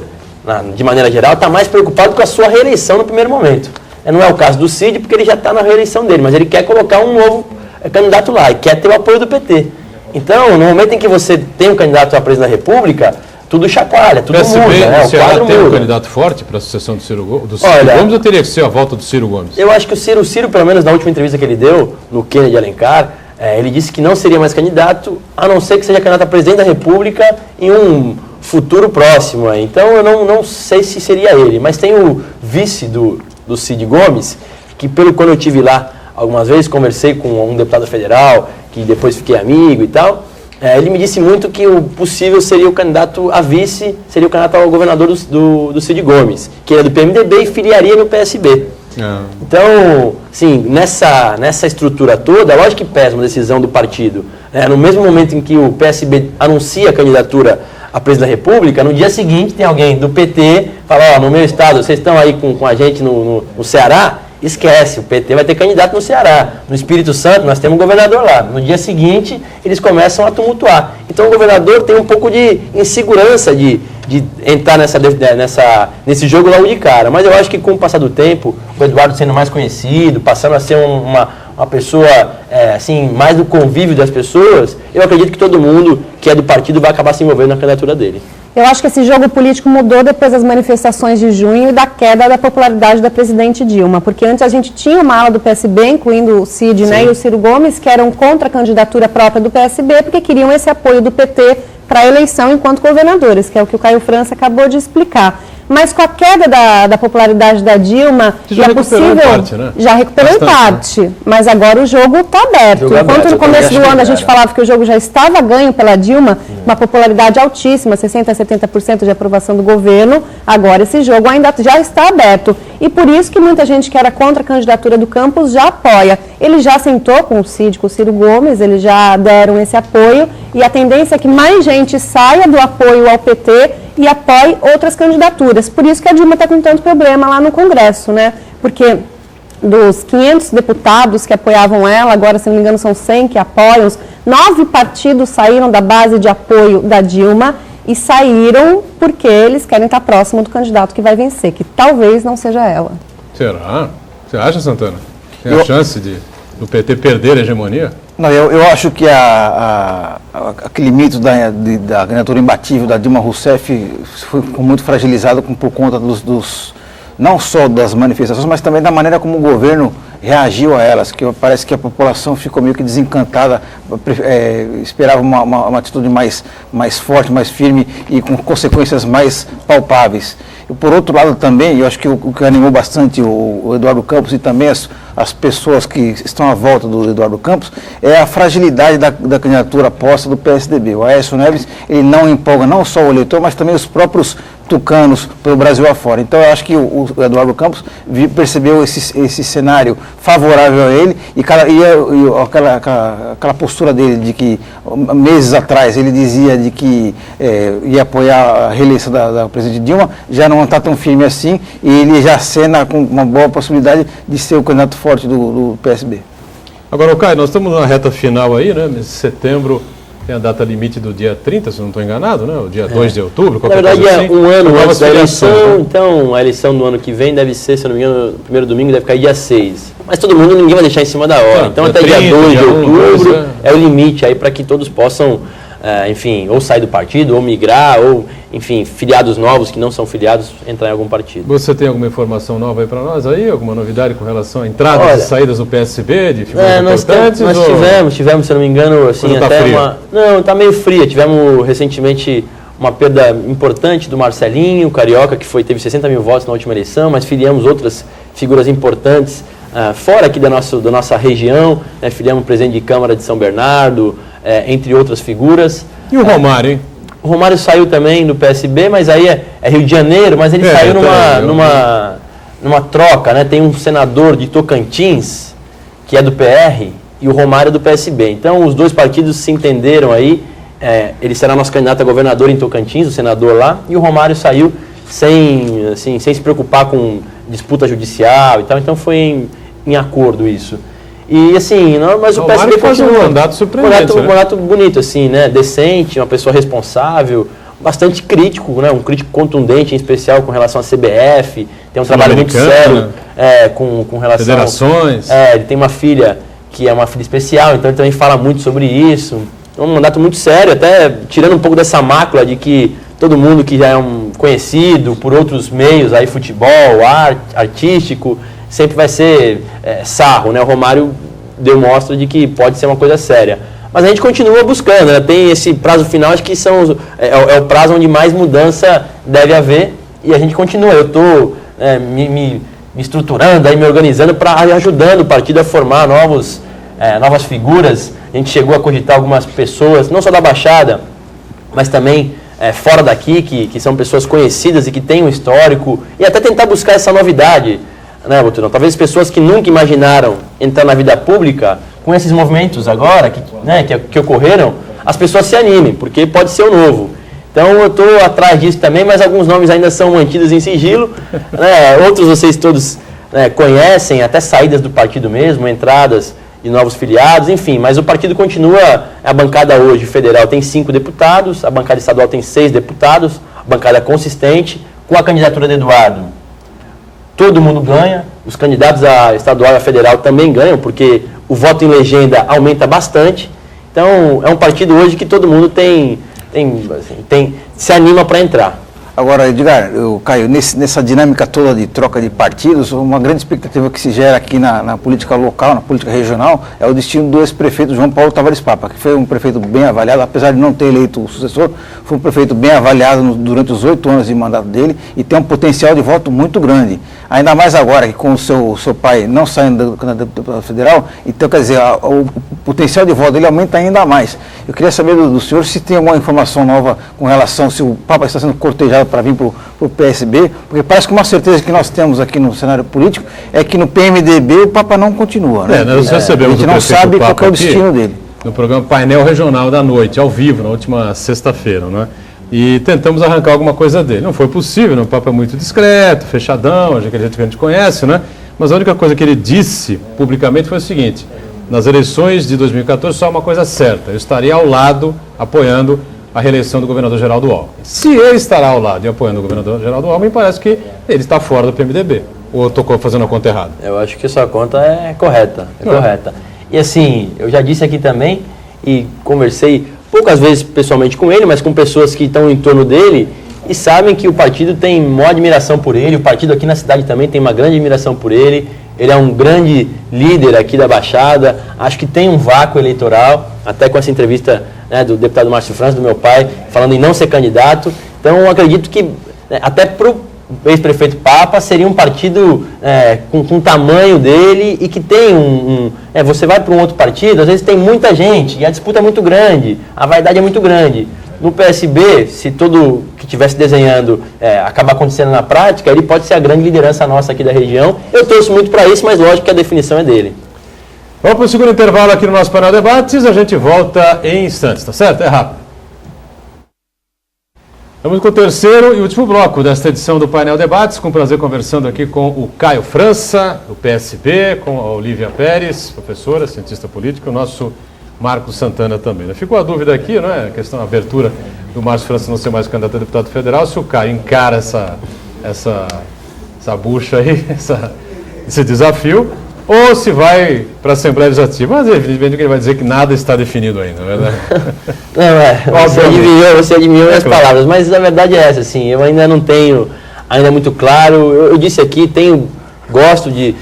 [SPEAKER 2] de maneira geral, está mais preocupado com a sua reeleição no primeiro momento. Não é o caso do Cid, porque ele já está na reeleição dele, mas ele quer colocar um novo candidato lá e quer ter o apoio do PT. Então, no momento em que você tem um candidato à presidência da República, tudo chacoalha, tudo muda, né?
[SPEAKER 1] O Ceará tem um candidato forte para a sucessão do Ciro Gomes ou teria que ser a volta do Ciro Gomes?
[SPEAKER 2] Eu acho que o Ciro, pelo menos na última entrevista que ele deu, no Kennedy Alencar, ele disse que não seria mais candidato, a não ser que seja candidato a presidente da República em um futuro próximo. Então eu não sei se seria ele, mas tem o vice do Cid Gomes, que quando eu estive lá algumas vezes, conversei com um deputado federal, que depois fiquei amigo e tal, ele me disse muito que o possível seria o candidato a vice, seria o candidato ao governador do Cid Gomes, que ele é do PMDB e filiaria no PSB. Então, assim, nessa estrutura toda, lógico que pesa uma decisão do partido. No mesmo momento em que o PSB anuncia a candidatura a presidente da República, no dia seguinte tem alguém do PT fala, no meu estado, vocês estão aí com a gente no Ceará, esquece, o PT vai ter candidato no Ceará. No Espírito Santo, nós temos um governador lá. No dia seguinte, eles começam a tumultuar. Então, o governador tem um pouco de insegurança de entrar nesse jogo logo de cara. Mas eu acho que com o passar do tempo, o Eduardo sendo mais conhecido, passando a ser uma pessoa, assim, mais do convívio das pessoas, eu acredito que todo mundo que é do partido vai acabar se envolvendo na candidatura dele.
[SPEAKER 3] Eu acho que esse jogo político mudou depois das manifestações de junho e da queda da popularidade da presidente Dilma, porque antes a gente tinha uma ala do PSB, incluindo o Cid, né, e o Ciro Gomes, que eram contra a candidatura própria do PSB, porque queriam esse apoio do PT para a eleição enquanto governadores, que é o que o Caio França acabou de explicar. Mas com a queda da popularidade da Dilma,
[SPEAKER 1] já recuperou em parte, né?
[SPEAKER 3] Já recuperou
[SPEAKER 1] Bastante,
[SPEAKER 3] em parte, né? Mas agora o jogo está aberto. Enquanto no começo do ano a gente falava que o jogo já estava ganho pela Dilma, uma popularidade altíssima, 60% a 70% de aprovação do governo, agora esse jogo ainda já está aberto. E por isso que muita gente que era contra a candidatura do Campos já apoia. Ele já sentou com o Cid, com o Ciro Gomes, eles já deram esse apoio, e a tendência é que mais gente saia do apoio ao PT e apoie outras candidaturas. Por isso que a Dilma está com tanto problema lá no Congresso, né? Porque dos 500 deputados que apoiavam ela, agora, se não me engano, são 100 que apoiam, 9 partidos saíram da base de apoio da Dilma e saíram porque eles querem estar próximo do candidato que vai vencer, que talvez não seja ela.
[SPEAKER 1] Será? Você acha, Santana? Tem a chance do PT perder a hegemonia?
[SPEAKER 4] Não, eu acho que aquele mito da candidatura imbatível da Dilma Rousseff ficou muito fragilizado por conta não só das manifestações, mas também da maneira como o governo reagiu a elas, que parece que a população ficou meio que desencantada, esperava uma atitude mais forte, mais firme e com consequências mais palpáveis. E por outro lado também, eu acho que o que animou bastante o Eduardo Campos e também as pessoas que estão à volta do Eduardo Campos é a fragilidade da candidatura posta do PSDB. O Aécio Neves, ele não empolga não só o eleitor, mas também os próprios tucanos pelo Brasil afora. Então, eu acho que o Eduardo Campos percebeu esse cenário favorável a ele e aquela postura dele de que, meses atrás, ele dizia de que ia apoiar a reeleição da presidente Dilma, já não está tão firme assim e ele já acena com uma boa possibilidade de ser o candidato forte do PSB.
[SPEAKER 1] Agora, Caio, nós estamos na reta final aí, né? Em setembro tem a data limite do dia 30, se não estou enganado, né? O dia 2 de outubro,
[SPEAKER 2] na verdade
[SPEAKER 1] coisa assim.
[SPEAKER 2] É um ano antes da eleição,
[SPEAKER 1] né?
[SPEAKER 2] Então a eleição do ano que vem deve ser, se eu não me engano, o primeiro domingo deve cair dia 6. Mas todo mundo, ninguém vai deixar em cima da hora. Então até dia 2 de outubro é o limite aí para que todos possam, enfim, ou sair do partido, ou migrar, ou, enfim, filiados novos que não são filiados, entrar em algum partido.
[SPEAKER 1] Você tem alguma informação nova aí para nós aí? Alguma novidade com relação a entradas e saídas do PSB, de figuras importantes?
[SPEAKER 2] Nós tivemos, se eu não me engano, assim, até
[SPEAKER 1] fria?
[SPEAKER 2] Não, está meio fria. Tivemos recentemente uma perda importante do Marcelinho, carioca, que teve 60 mil votos na última eleição, mas filiamos outras figuras importantes fora aqui da nossa região, né? Filiamos o presidente de Câmara de São Bernardo, entre outras figuras.
[SPEAKER 1] E o Romário, hein?
[SPEAKER 2] O Romário saiu também do PSB, mas aí é Rio de Janeiro, mas ele saiu numa troca, né? Tem um senador de Tocantins, que é do PR, e o Romário é do PSB. Então, os dois partidos se entenderam aí, ele será nosso candidato a governador em Tocantins, o senador lá, e o Romário saiu sem se preocupar com disputa judicial e tal, então foi em acordo isso. E assim, mas o PSB
[SPEAKER 1] faz um mandato surpreendente,
[SPEAKER 2] um mandato bonito, assim, né? Decente, uma pessoa responsável, bastante crítico, né? Um crítico contundente, em especial com relação à CBF, tem um trabalho muito sério com relação...
[SPEAKER 1] Federações.
[SPEAKER 2] Ele tem uma filha que é uma filha especial, então ele também fala muito sobre isso. É um mandato muito sério, até tirando um pouco dessa mácula de que todo mundo que já é conhecido por outros meios, aí futebol, artístico, sempre vai ser sarro, né? O Romário deu mostra de que pode ser uma coisa séria. Mas a gente continua buscando, né? Tem esse prazo final, acho que é o prazo onde mais mudança deve haver, e a gente continua. Eu estou me estruturando, aí, me organizando para ajudando o partido a formar novas figuras. A gente chegou a cogitar algumas pessoas, não só da Baixada, mas também fora daqui, que são pessoas conhecidas e que têm um histórico, e até tentar buscar essa novidade. né, Boturão? Talvez pessoas que nunca imaginaram entrar na vida pública, com esses movimentos agora, que ocorreram, as pessoas se animem, porque pode ser o novo. Então eu estou atrás disso também, mas alguns nomes ainda são mantidos em sigilo, né? Outros vocês todos conhecem, até saídas do partido mesmo, entradas de novos filiados, enfim, mas o partido continua, a bancada hoje federal tem 5 deputados, a bancada estadual tem 6 deputados, a bancada consistente, com a candidatura de Eduardo. Todo mundo ganha, os candidatos a estadual e a federal também ganham, porque o voto em legenda aumenta bastante. Então, é um partido hoje que todo mundo se anima para entrar.
[SPEAKER 4] Agora, Edgar, Caio, nessa dinâmica toda de troca de partidos, uma grande expectativa que se gera aqui na política local, na política regional, é o destino do ex-prefeito João Paulo Tavares Papa, que foi um prefeito bem avaliado, apesar de não ter eleito o sucessor, foi um prefeito bem avaliado durante os 8 anos de mandato dele e tem um potencial de voto muito grande. Ainda mais agora que com o seu pai não saindo da deputada federal, então, quer dizer, o potencial de voto dele aumenta ainda mais. Eu queria saber do senhor se tem alguma informação nova com relação se o Papa está sendo cortejado para vir para o PSB, porque parece que uma certeza que nós temos aqui no cenário político é que no PMDB o Papa não continua, né?
[SPEAKER 1] Nós recebemos
[SPEAKER 4] a gente não sabe qual é o destino dele.
[SPEAKER 1] No programa Painel Regional da Noite, ao vivo, na última sexta-feira, né? E tentamos arrancar alguma coisa dele. Não foi possível, né? O Papa é muito discreto, fechadão, aquele jeito que a gente conhece, né? Mas a única coisa que ele disse publicamente foi o seguinte: nas eleições de 2014 só uma coisa certa, eu estaria ao lado apoiando a reeleição do governador Geraldo Alckmin. Se ele estará ao lado e apoiando o governador Geraldo Alckmin, parece que ele está fora do PMDB. Ou eu estou fazendo a conta errada?
[SPEAKER 2] Eu acho que sua conta é correta, correta. E assim, eu já disse aqui também, e conversei poucas vezes pessoalmente com ele, mas com pessoas que estão em torno dele, e sabem que o partido tem maior admiração por ele, o partido aqui na cidade também tem uma grande admiração por ele, ele é um grande líder aqui da Baixada, acho que tem um vácuo eleitoral, até com essa entrevista, né, do deputado Márcio França, do meu pai, falando em não ser candidato. Então, eu acredito que, até para o ex-prefeito Papa, seria um partido com o tamanho dele e que tem você vai para um outro partido, às vezes tem muita gente e a disputa é muito grande, a vaidade é muito grande. No PSB, se tudo que estivesse desenhando acabar acontecendo na prática, ele pode ser a grande liderança nossa aqui da região. Eu torço muito para isso, mas lógico que a definição é dele.
[SPEAKER 1] Vamos para o segundo intervalo aqui no nosso painel debates, a gente volta em instantes, tá certo? É rápido. Vamos com o terceiro e último bloco desta edição do Painel Debates, com prazer conversando aqui com o Caio França, do PSB, com a Olívia Pérez, professora, cientista política, o nosso Marcos Santana também. Ficou a dúvida aqui, não é? A questão da abertura do Márcio França não ser mais candidato a deputado federal, se o Caio encara essa bucha aí, esse desafio, ou se vai para a Assembleia Legislativa. Mas evidentemente que ele vai dizer que nada está definido ainda, não é verdade?
[SPEAKER 2] Não, você adivinhou as palavras, mas a verdade é essa, assim, eu ainda não tenho muito claro, eu disse aqui, gosto de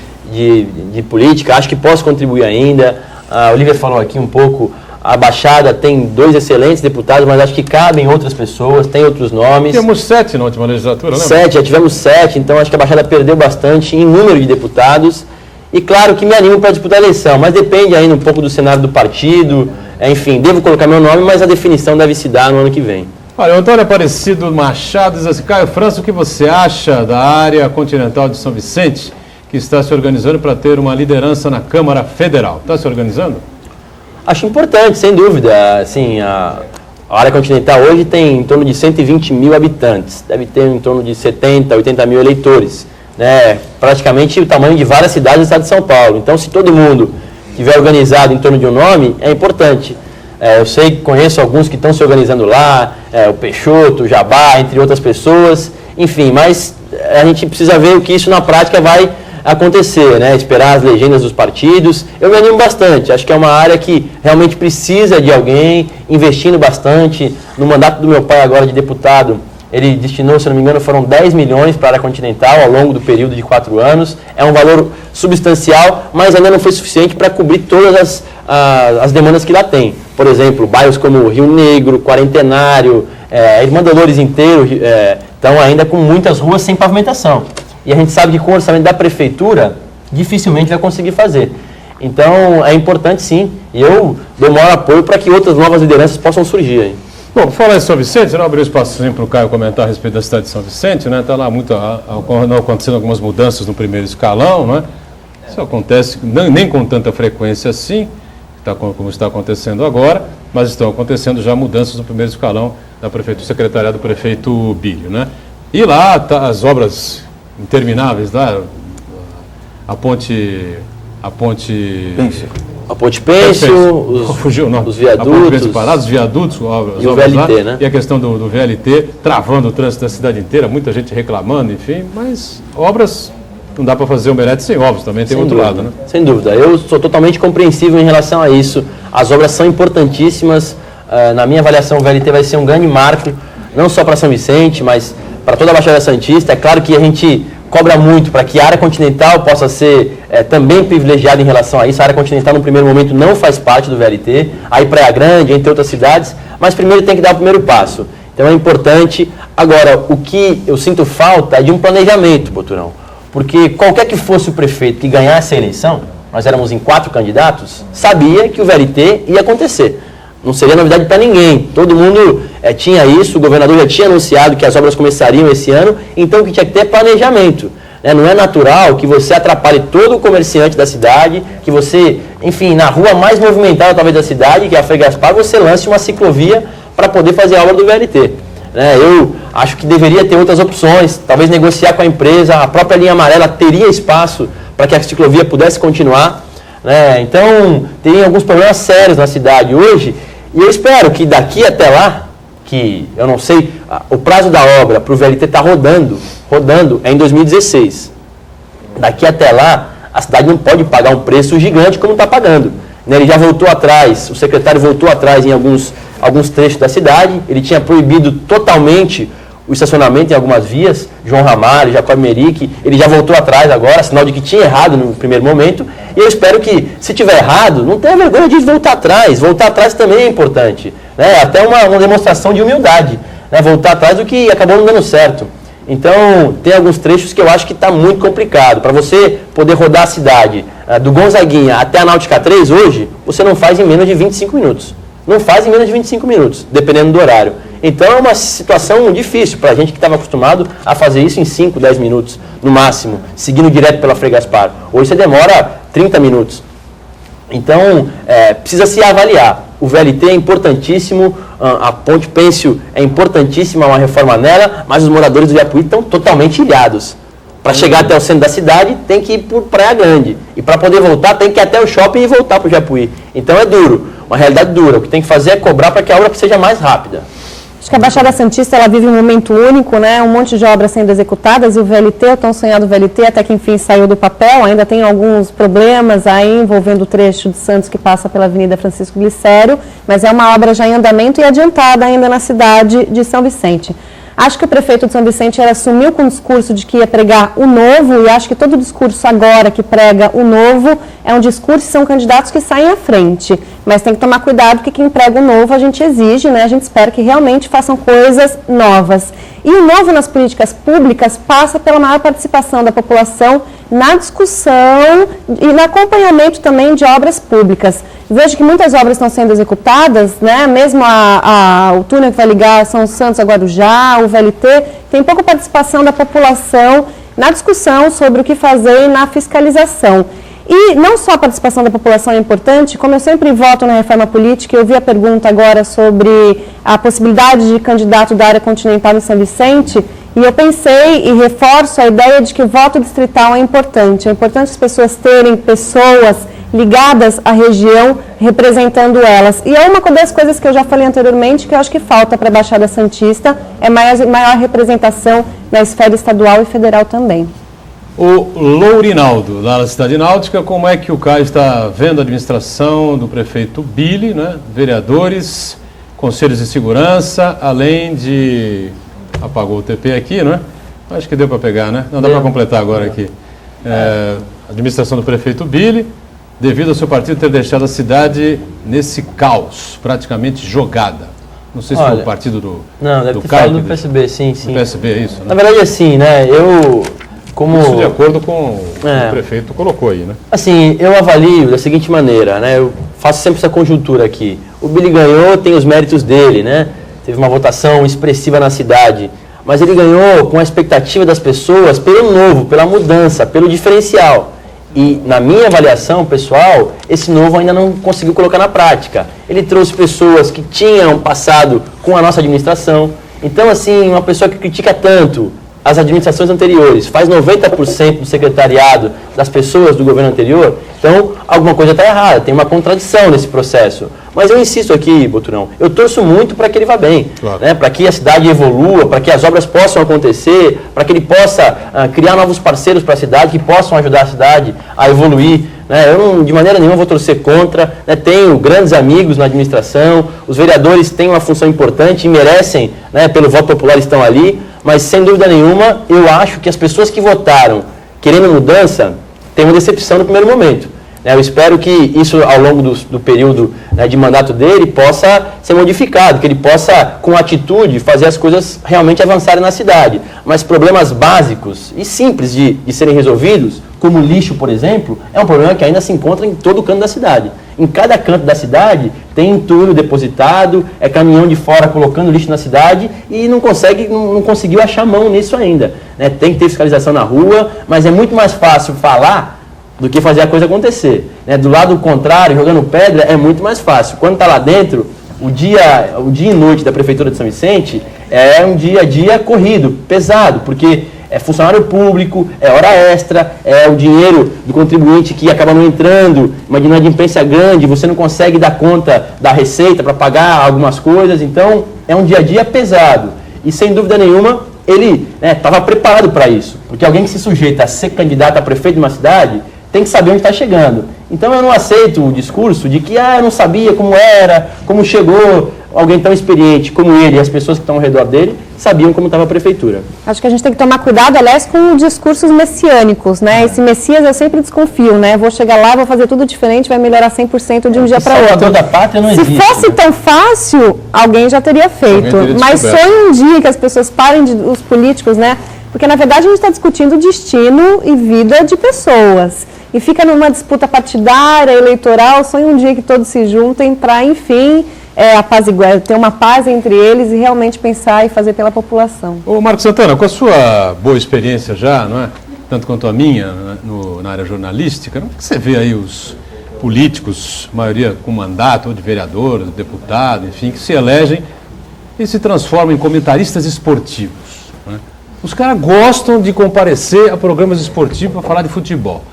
[SPEAKER 2] política, acho que posso contribuir ainda, a Olívia falou aqui um pouco, a Baixada tem 2 excelentes deputados, mas acho que cabem outras pessoas, tem outros nomes.
[SPEAKER 1] Temos 7 na última legislatura, né?
[SPEAKER 2] 7, já tivemos 7, então acho que a Baixada perdeu bastante em número de deputados. E claro que me animo para disputar a eleição, mas depende ainda um pouco do cenário do partido. Enfim, devo colocar meu nome, mas a definição deve se dar no ano que vem.
[SPEAKER 1] Olha, o Antônio Aparecido Machado diz assim: Caio França, o que você acha da área continental de São Vicente, que está se organizando para ter uma liderança na Câmara Federal? Está se organizando?
[SPEAKER 2] Acho importante, sem dúvida. Assim, a área continental hoje tem em torno de 120 mil habitantes, deve ter em torno de 70, 80 mil eleitores. Praticamente o tamanho de várias cidades do estado de São Paulo. Então, se todo mundo estiver organizado em torno de um nome, é importante. Eu conheço alguns que estão se organizando lá, o Peixoto, o Jabá, entre outras pessoas, enfim, mas a gente precisa ver o que isso na prática vai acontecer, né? Esperar as legendas dos partidos. Eu me animo bastante, acho que é uma área que realmente precisa de alguém investindo bastante. No mandato do meu pai agora de deputado, ele destinou, se não me engano, foram 10 milhões para a área continental ao longo do período de 4 anos. É um valor substancial, mas ainda não foi suficiente para cobrir todas as demandas que lá tem. Por exemplo, bairros como Rio Negro, Quarentenário, Irmã Dolores inteiro, estão ainda com muitas ruas sem pavimentação. E a gente sabe que com o orçamento da prefeitura, dificilmente vai conseguir fazer. Então, é importante sim, e eu dou maior apoio para que outras novas lideranças possam surgir aí.
[SPEAKER 1] Bom, por falar em São Vicente, não abrir espaço para o Caio comentar a respeito da cidade de São Vicente, né? Está lá acontecendo algumas mudanças no primeiro escalão, né? Isso acontece nem com tanta frequência assim, como está acontecendo agora, mas estão acontecendo já mudanças no primeiro escalão da prefeitura, secretariado do prefeito Bílio, né? E lá tá as obras intermináveis lá, a ponte
[SPEAKER 2] Pêncio, os
[SPEAKER 1] viadutos,
[SPEAKER 2] e o VLT,
[SPEAKER 1] lá,
[SPEAKER 2] né?
[SPEAKER 1] E a questão do VLT, travando o trânsito da cidade inteira, muita gente reclamando, enfim, mas obras, não dá para fazer omelete sem ovos, também tem outro lado, né?
[SPEAKER 2] Sem dúvida, eu sou totalmente compreensível em relação a isso. As obras são importantíssimas, na minha avaliação o VLT vai ser um grande marco, não só para São Vicente, mas para toda a Baixada Santista. É claro que a gente cobra muito para que a área continental possa ser também privilegiada em relação a isso. A área continental, no primeiro momento, não faz parte do VLT, aí Praia Grande, entre outras cidades, mas primeiro tem que dar o primeiro passo. Então é importante. Agora, o que eu sinto falta é de um planejamento, Boturão, porque qualquer que fosse o prefeito que ganhasse a eleição, nós éramos em 4 candidatos, sabia que o VLT ia acontecer. Não seria novidade para ninguém. Todo mundo tinha isso, o governador já tinha anunciado que as obras começariam esse ano, então que tinha que ter planejamento. Não é natural que você atrapalhe todo o comerciante da cidade, que você, enfim, na rua mais movimentada talvez da cidade, que é a Frei Gaspar, você lance uma ciclovia para poder fazer a obra do VLT. Eu acho que deveria ter outras opções, talvez negociar com a empresa, a própria linha amarela teria espaço para que a ciclovia pudesse continuar. Então, tem alguns problemas sérios na cidade hoje, e eu espero que daqui até lá, que eu não sei, o prazo da obra para o VLT está rodando é em 2016. Daqui até lá, a cidade não pode pagar um preço gigante como está pagando. Ele já voltou atrás, o secretário voltou atrás em alguns trechos da cidade, ele tinha proibido totalmente o estacionamento em algumas vias, João Ramalho, Jacob Merick, ele já voltou atrás agora, sinal de que tinha errado no primeiro momento, e eu espero que, se tiver errado, não tenha vergonha de voltar atrás também é importante, até uma demonstração de humildade, voltar atrás do que acabou não dando certo. Então, tem alguns trechos que eu acho que está muito complicado. Para você poder rodar a cidade do Gonzaguinha até a Náutica 3 hoje, você não faz em menos de 25 minutos. Não faz em menos de 25 minutos, dependendo do horário. Então é uma situação difícil para a gente que estava acostumado a fazer isso em 5, 10 minutos, no máximo, seguindo direto pela Frei Gaspar. Hoje você demora 30 minutos. Então, precisa se avaliar. O VLT é importantíssimo, a Ponte Pêncio é importantíssima, uma reforma nela, mas os moradores do Japuí estão totalmente ilhados. Para chegar até o centro da cidade, tem que ir por Praia Grande. E para poder voltar, tem que ir até o shopping e voltar para o Japuí. Então é duro, uma realidade dura. O que tem que fazer é cobrar para que a obra seja mais rápida.
[SPEAKER 3] Acho que a Baixada Santista ela vive um momento único, um monte de obras sendo executadas, e o VLT, o tão sonhado VLT, até que enfim saiu do papel, ainda tem alguns problemas aí envolvendo o trecho de Santos que passa pela Avenida Francisco Glicério, mas é uma obra já em andamento e adiantada ainda na cidade de São Vicente. Acho que o prefeito de São Vicente assumiu com o discurso de que ia pregar o novo, e acho que todo discurso agora que prega o novo é um discurso e são candidatos que saem à frente. Mas tem que tomar cuidado, porque quem prega o novo a gente exige, a gente espera que realmente façam coisas novas. E o novo nas políticas públicas passa pela maior participação da população na discussão e no acompanhamento também de obras públicas. Vejo que muitas obras estão sendo executadas, mesmo o túnel que vai ligar São Santos a Guarujá, o VLT, tem pouca participação da população na discussão sobre o que fazer e na fiscalização. E não só a participação da população é importante, como eu sempre voto na reforma política, eu vi a pergunta agora sobre a possibilidade de candidato da área continental em São Vicente, e eu pensei e reforço a ideia de que o voto distrital é importante as pessoas terem pessoas ligadas à região representando elas. E é uma das coisas que eu já falei anteriormente, que eu acho que falta para a Baixada Santista, é maior representação na esfera estadual e federal também.
[SPEAKER 1] O Lourinaldo, lá na Cidade Náutica, como é que o Caio está vendo a administração do prefeito Bílio, vereadores, conselhos de segurança, além de... Apagou o TP aqui, Acho que deu para pegar, Não dá para completar agora aqui. Administração do prefeito Bílio, devido ao seu partido ter deixado a cidade nesse caos, praticamente jogada. Não sei se foi o partido do
[SPEAKER 2] Não, deve
[SPEAKER 1] do
[SPEAKER 2] ter
[SPEAKER 1] Caio,
[SPEAKER 2] falado do PSB, sim.
[SPEAKER 1] Do PSB, é isso,
[SPEAKER 2] Na verdade, assim,
[SPEAKER 1] Isso de acordo com o prefeito colocou aí,
[SPEAKER 2] Assim, eu avalio da seguinte maneira, eu faço sempre essa conjuntura aqui. O Bílio ganhou, tem os méritos dele, teve uma votação expressiva na cidade, mas ele ganhou com a expectativa das pessoas pelo novo, pela mudança, pelo diferencial. E, na minha avaliação pessoal, esse novo ainda não conseguiu colocar na prática. Ele trouxe pessoas que tinham passado com a nossa administração. Então, assim, uma pessoa que critica tanto as administrações anteriores, faz 90% do secretariado das pessoas do governo anterior, então alguma coisa está errada, tem uma contradição nesse processo. Mas eu insisto aqui, Boturão, eu torço muito para que ele vá bem,
[SPEAKER 1] claro,
[SPEAKER 2] né, para que a cidade evolua, para que as obras possam acontecer, para que ele possa criar novos parceiros para a cidade, que possam ajudar a cidade a evoluir. Né. Eu não, de maneira nenhuma, vou torcer contra, né, tenho grandes amigos na administração, os vereadores têm uma função importante e merecem, né, pelo voto popular, estão ali, mas sem dúvida nenhuma, eu acho que as pessoas que votaram querendo mudança têm uma decepção no primeiro momento. Eu espero que isso, ao longo do período, né, de mandato dele, possa ser modificado, que ele possa, com atitude, fazer as coisas realmente avançarem na cidade. Mas problemas básicos e simples de serem resolvidos, como lixo, por exemplo, é um problema que ainda se encontra em todo canto da cidade. Em cada canto da cidade tem entulho depositado, é caminhão de fora colocando lixo na cidade e não conseguiu achar mão nisso ainda. Né? Tem que ter fiscalização na rua, mas é muito mais fácil falar do que fazer a coisa acontecer. Né? Do lado contrário, jogando pedra, é muito mais fácil. Quando está lá dentro, o dia e noite da Prefeitura de São Vicente é um dia a dia corrido, pesado, porque é funcionário público, é hora extra, é o dinheiro do contribuinte que acaba não entrando, uma inadimplência grande, você não consegue dar conta da receita para pagar algumas coisas, então é um dia a dia pesado. E sem dúvida nenhuma, ele estava preparado para isso, porque alguém que se sujeita a ser candidato a prefeito de uma cidade tem que saber onde está chegando. Então eu não aceito o discurso de que eu não sabia como era, como chegou. Alguém tão experiente como ele e as pessoas que estão ao redor dele sabiam como estava a prefeitura.
[SPEAKER 3] Acho que a gente tem que tomar cuidado, aliás, com discursos messiânicos, né? Esse Messias eu sempre desconfio, né? Vou chegar lá, vou fazer tudo diferente, vai melhorar 100% de um dia para outro.
[SPEAKER 2] Salvador da pátria não existe.
[SPEAKER 3] Se fosse tão fácil, alguém já teria feito. Mas sonho um dia que as pessoas parem, os políticos, né? Porque, na verdade, a gente está discutindo destino e vida de pessoas. E fica numa disputa partidária, eleitoral, sonho um dia que todos se juntem para, enfim, apaziguar, ter uma paz entre eles e realmente pensar e fazer pela população.
[SPEAKER 1] Ô Marcos Santana, com a sua boa experiência já, não é? Tanto quanto a minha, na área jornalística, como é que você vê aí os políticos, maioria com mandato, ou de vereador, de deputado, enfim, que se elegem e se transformam em comentaristas esportivos, né? Os caras gostam de comparecer a programas esportivos para falar de futebol.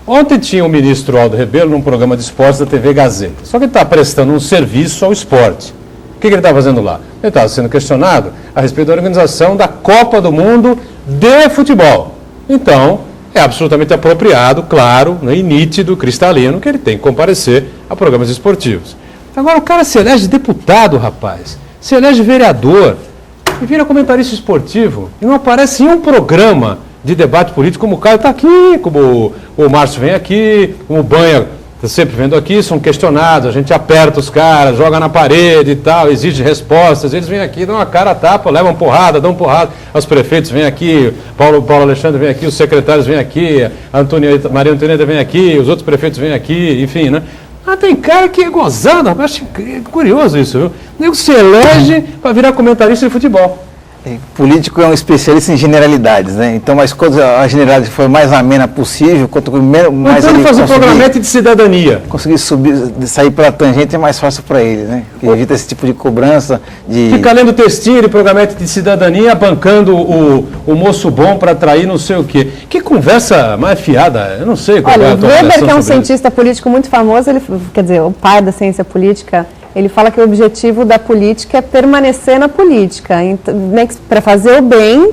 [SPEAKER 1] Ontem tinha o ministro Aldo Rebelo num programa de esportes da TV Gazeta. Só que ele está prestando um serviço ao esporte. O que ele está fazendo lá? Ele estava sendo questionado a respeito da organização da Copa do Mundo de futebol. Então, é absolutamente apropriado, claro, né, e nítido, cristalino, que ele tem que comparecer a programas esportivos. Agora o cara se elege deputado, rapaz, se elege vereador e vira comentarista esportivo e não aparece em um programa de debate político, como o Caio está aqui, como o Márcio vem aqui, como o Banha está sempre vendo aqui, são questionados, a gente aperta os caras, joga na parede e tal, exige respostas, eles vêm aqui, dão uma cara a tapa, levam porrada, dão porrada, os prefeitos vêm aqui, Paulo Alexandre vem aqui, os secretários vêm aqui, Maria Antonieta vem aqui, os outros prefeitos vêm aqui, enfim, né? Ah, tem cara que é gozado, acho curioso isso, viu? O nego se elege para virar comentarista de futebol.
[SPEAKER 4] Político é um especialista em generalidades, né? Então, mas quando a generalidade for mais amena possível, quanto mais
[SPEAKER 1] ele fazer programete de cidadania.
[SPEAKER 4] Conseguir sair pela tangente é mais fácil para ele, né? Porque evita esse tipo de cobrança.
[SPEAKER 1] Fica lendo textinho de programete de cidadania, bancando o moço bom para atrair não sei o quê. Que conversa mais fiada, eu não sei qual é a tua
[SPEAKER 3] Weber, que é um
[SPEAKER 1] sobre
[SPEAKER 3] cientista político muito famoso, ele, quer dizer, o pai da ciência política, ele fala que o objetivo da política é permanecer na política, para fazer o bem,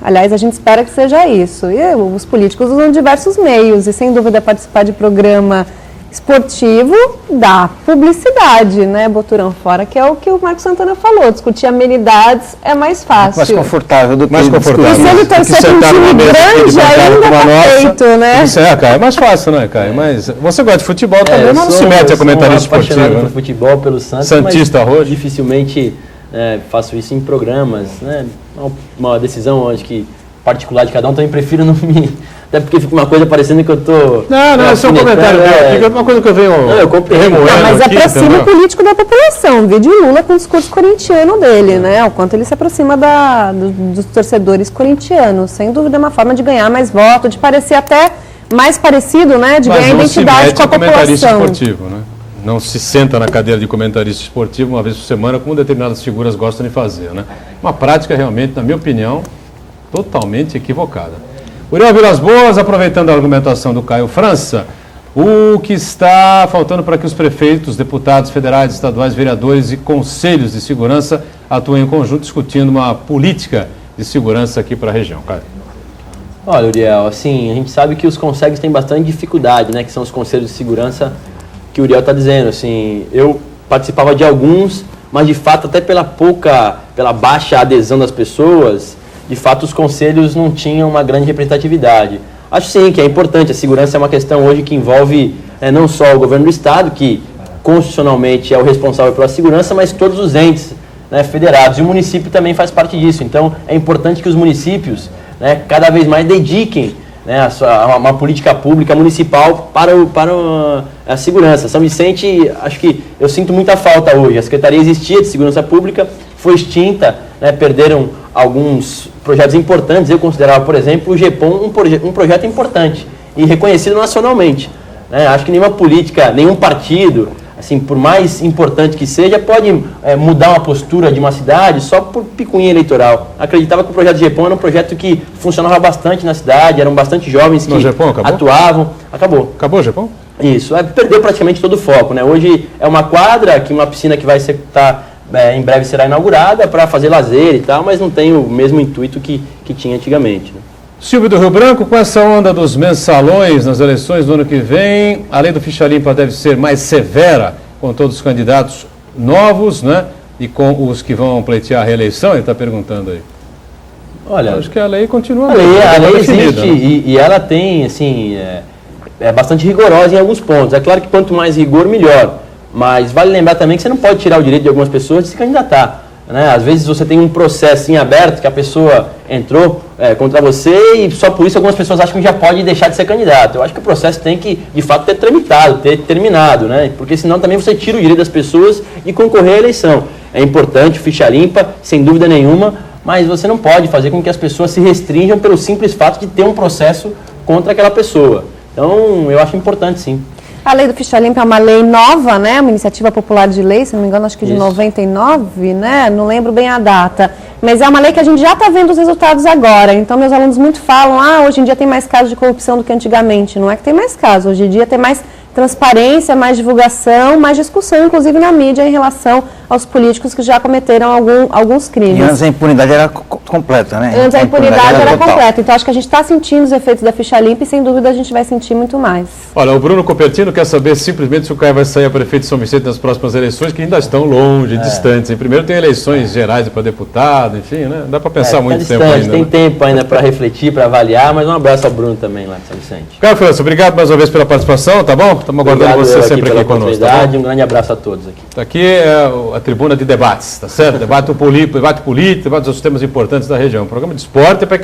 [SPEAKER 3] aliás, a gente espera que seja isso. E os políticos usam diversos meios, e sem dúvida participar de programa esportivo dá publicidade, né, Boturão? Fora que é o que o Marcos Santana falou, discutir amenidades é mais fácil.
[SPEAKER 4] Mais confortável do que
[SPEAKER 1] mais confortável.
[SPEAKER 3] E se ele torcer para um time grande, ainda está feito, né?
[SPEAKER 1] Isso Caio, é mais fácil, né, Caio? Mas você gosta de futebol também, mas não se mete a comentarista esportivo.
[SPEAKER 2] Eu sou apaixonado
[SPEAKER 1] né?
[SPEAKER 2] por futebol, pelo Santos,
[SPEAKER 1] Santista
[SPEAKER 2] mas
[SPEAKER 1] roxo.
[SPEAKER 2] Dificilmente faço isso em programas, né? Uma decisão onde que particular de cada um, também prefiro Até porque fica uma coisa parecendo que eu tô...
[SPEAKER 1] Não, esse é um comentário meu. Fica uma coisa que eu venho remoendo
[SPEAKER 3] Mas
[SPEAKER 1] aqui,
[SPEAKER 3] aproxima
[SPEAKER 1] entendeu?
[SPEAKER 3] o político da população. Vídeo Lula com o discurso corintiano dele, né? O quanto ele se aproxima dos torcedores corintianos. Sem dúvida é uma forma de ganhar mais voto, de parecer até mais parecido, né? De ganhar identidade com a
[SPEAKER 1] comentarista
[SPEAKER 3] população.
[SPEAKER 1] esportivo, né? Não se senta na cadeira de comentarista esportivo uma vez por semana, como determinadas figuras gostam de fazer, né? Uma prática realmente, na minha opinião, totalmente equivocada. Uriel Vilas Boas, aproveitando a argumentação do Caio França, o que está faltando para que os prefeitos, deputados federais, estaduais, vereadores e conselhos de segurança atuem em conjunto discutindo uma política de segurança aqui para a região, Caio?
[SPEAKER 2] Olha, Uriel, assim, a gente sabe que os conselhos têm bastante dificuldade, né? Que são os conselhos de segurança que o Uriel está dizendo, assim, eu participava de alguns, mas de fato até pela baixa adesão das pessoas, de fato os conselhos não tinham uma grande representatividade. Acho sim que é importante, a segurança é uma questão hoje que envolve não só o governo do estado, que constitucionalmente é o responsável pela segurança, mas todos os entes, né, federados, e o município também faz parte disso. Então é importante que os municípios, né, cada vez mais dediquem, né, uma política pública municipal para a segurança. São Vicente, acho que eu sinto muita falta hoje. A Secretaria existia de Segurança Pública, foi extinta, né, perderam alguns projetos importantes. Eu considerava, por exemplo, o GEPOM um projeto importante e reconhecido nacionalmente, né? Acho que nenhuma política, nenhum partido, assim, por mais importante que seja, pode mudar uma postura de uma cidade só por picuinha eleitoral. Acreditava que o projeto GEPOM era um projeto que funcionava bastante na cidade, eram bastante jovens que atuavam. Acabou.
[SPEAKER 1] Acabou o GEPOM?
[SPEAKER 2] Isso, perdeu praticamente todo o foco, né? Hoje é uma quadra, uma piscina que vai em breve será inaugurada para fazer lazer e tal, mas não tem o mesmo intuito que tinha antigamente, né?
[SPEAKER 1] Silvio do Rio Branco, com essa onda dos mensalões nas eleições do ano que vem, a lei do ficha limpa deve ser mais severa com todos os candidatos novos, né? E com os que vão pleitear a reeleição, ele está perguntando aí.
[SPEAKER 2] Olha,
[SPEAKER 1] acho que a lei continua.
[SPEAKER 2] A lei
[SPEAKER 1] definida,
[SPEAKER 2] existe,
[SPEAKER 1] né?
[SPEAKER 2] e ela tem, assim, é bastante rigorosa em alguns pontos. É claro que quanto mais rigor, melhor. Mas vale lembrar também que você não pode tirar o direito de algumas pessoas de se candidatar, né? Às vezes você tem um processo em aberto que a pessoa entrou contra você e só por isso algumas pessoas acham que já pode deixar de ser candidato. Eu acho que o processo tem que, de fato, ter tramitado, ter terminado, né? Porque senão também você tira o direito das pessoas de concorrer à eleição. É importante, ficha limpa, sem dúvida nenhuma, mas você não pode fazer com que as pessoas se restringam pelo simples fato de ter um processo contra aquela pessoa. Então, eu acho importante, sim.
[SPEAKER 3] A lei do ficha limpa é uma lei nova, né? Uma iniciativa popular de lei, se não me engano, acho que de 99, né? Não lembro bem a data. Mas é uma lei que a gente já está vendo os resultados agora. Então, meus alunos muito falam, hoje em dia tem mais casos de corrupção do que antigamente. Não é que tem mais casos, hoje em dia tem mais transparência, mais divulgação, mais discussão, inclusive na mídia, em relação aos políticos que já cometeram alguns crimes.
[SPEAKER 4] E antes a impunidade era completa, né?
[SPEAKER 3] Antes a impunidade era completa. Então, acho que a gente está sentindo os efeitos da ficha limpa e, sem dúvida, a gente vai sentir muito mais.
[SPEAKER 1] Olha, o Bruno Copertino quer saber simplesmente se o Caio vai sair a prefeito de São Vicente nas próximas eleições, que ainda estão longe, distantes. Em primeiro tem eleições gerais para deputado, enfim, né? Dá para pensar muito
[SPEAKER 2] distante,
[SPEAKER 1] tempo ainda.
[SPEAKER 2] Tem
[SPEAKER 1] né?
[SPEAKER 2] tempo ainda para refletir, para avaliar, mas um abraço ao Bruno também lá de São Vicente.
[SPEAKER 1] Caio França, obrigado mais uma vez pela participação, tá bom? Estamos aguardando você sempre aqui conosco. Tá bom?
[SPEAKER 2] Um grande abraço a todos aqui.
[SPEAKER 1] Aqui é a tribuna de debates, tá certo? Debate político, debate dos temas importantes da região. Um programa de esporte é para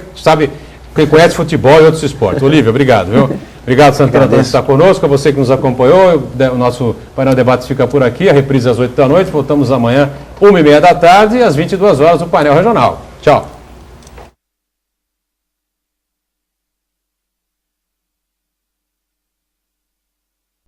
[SPEAKER 1] quem conhece futebol e outros esportes. Olívia, obrigado, viu? Obrigado, Santana, por estar conosco, a você que nos acompanhou. O nosso painel de debates fica por aqui, a reprise às 8 da noite. Voltamos amanhã, 1h30 da tarde, e às 22 horas, o painel regional. Tchau.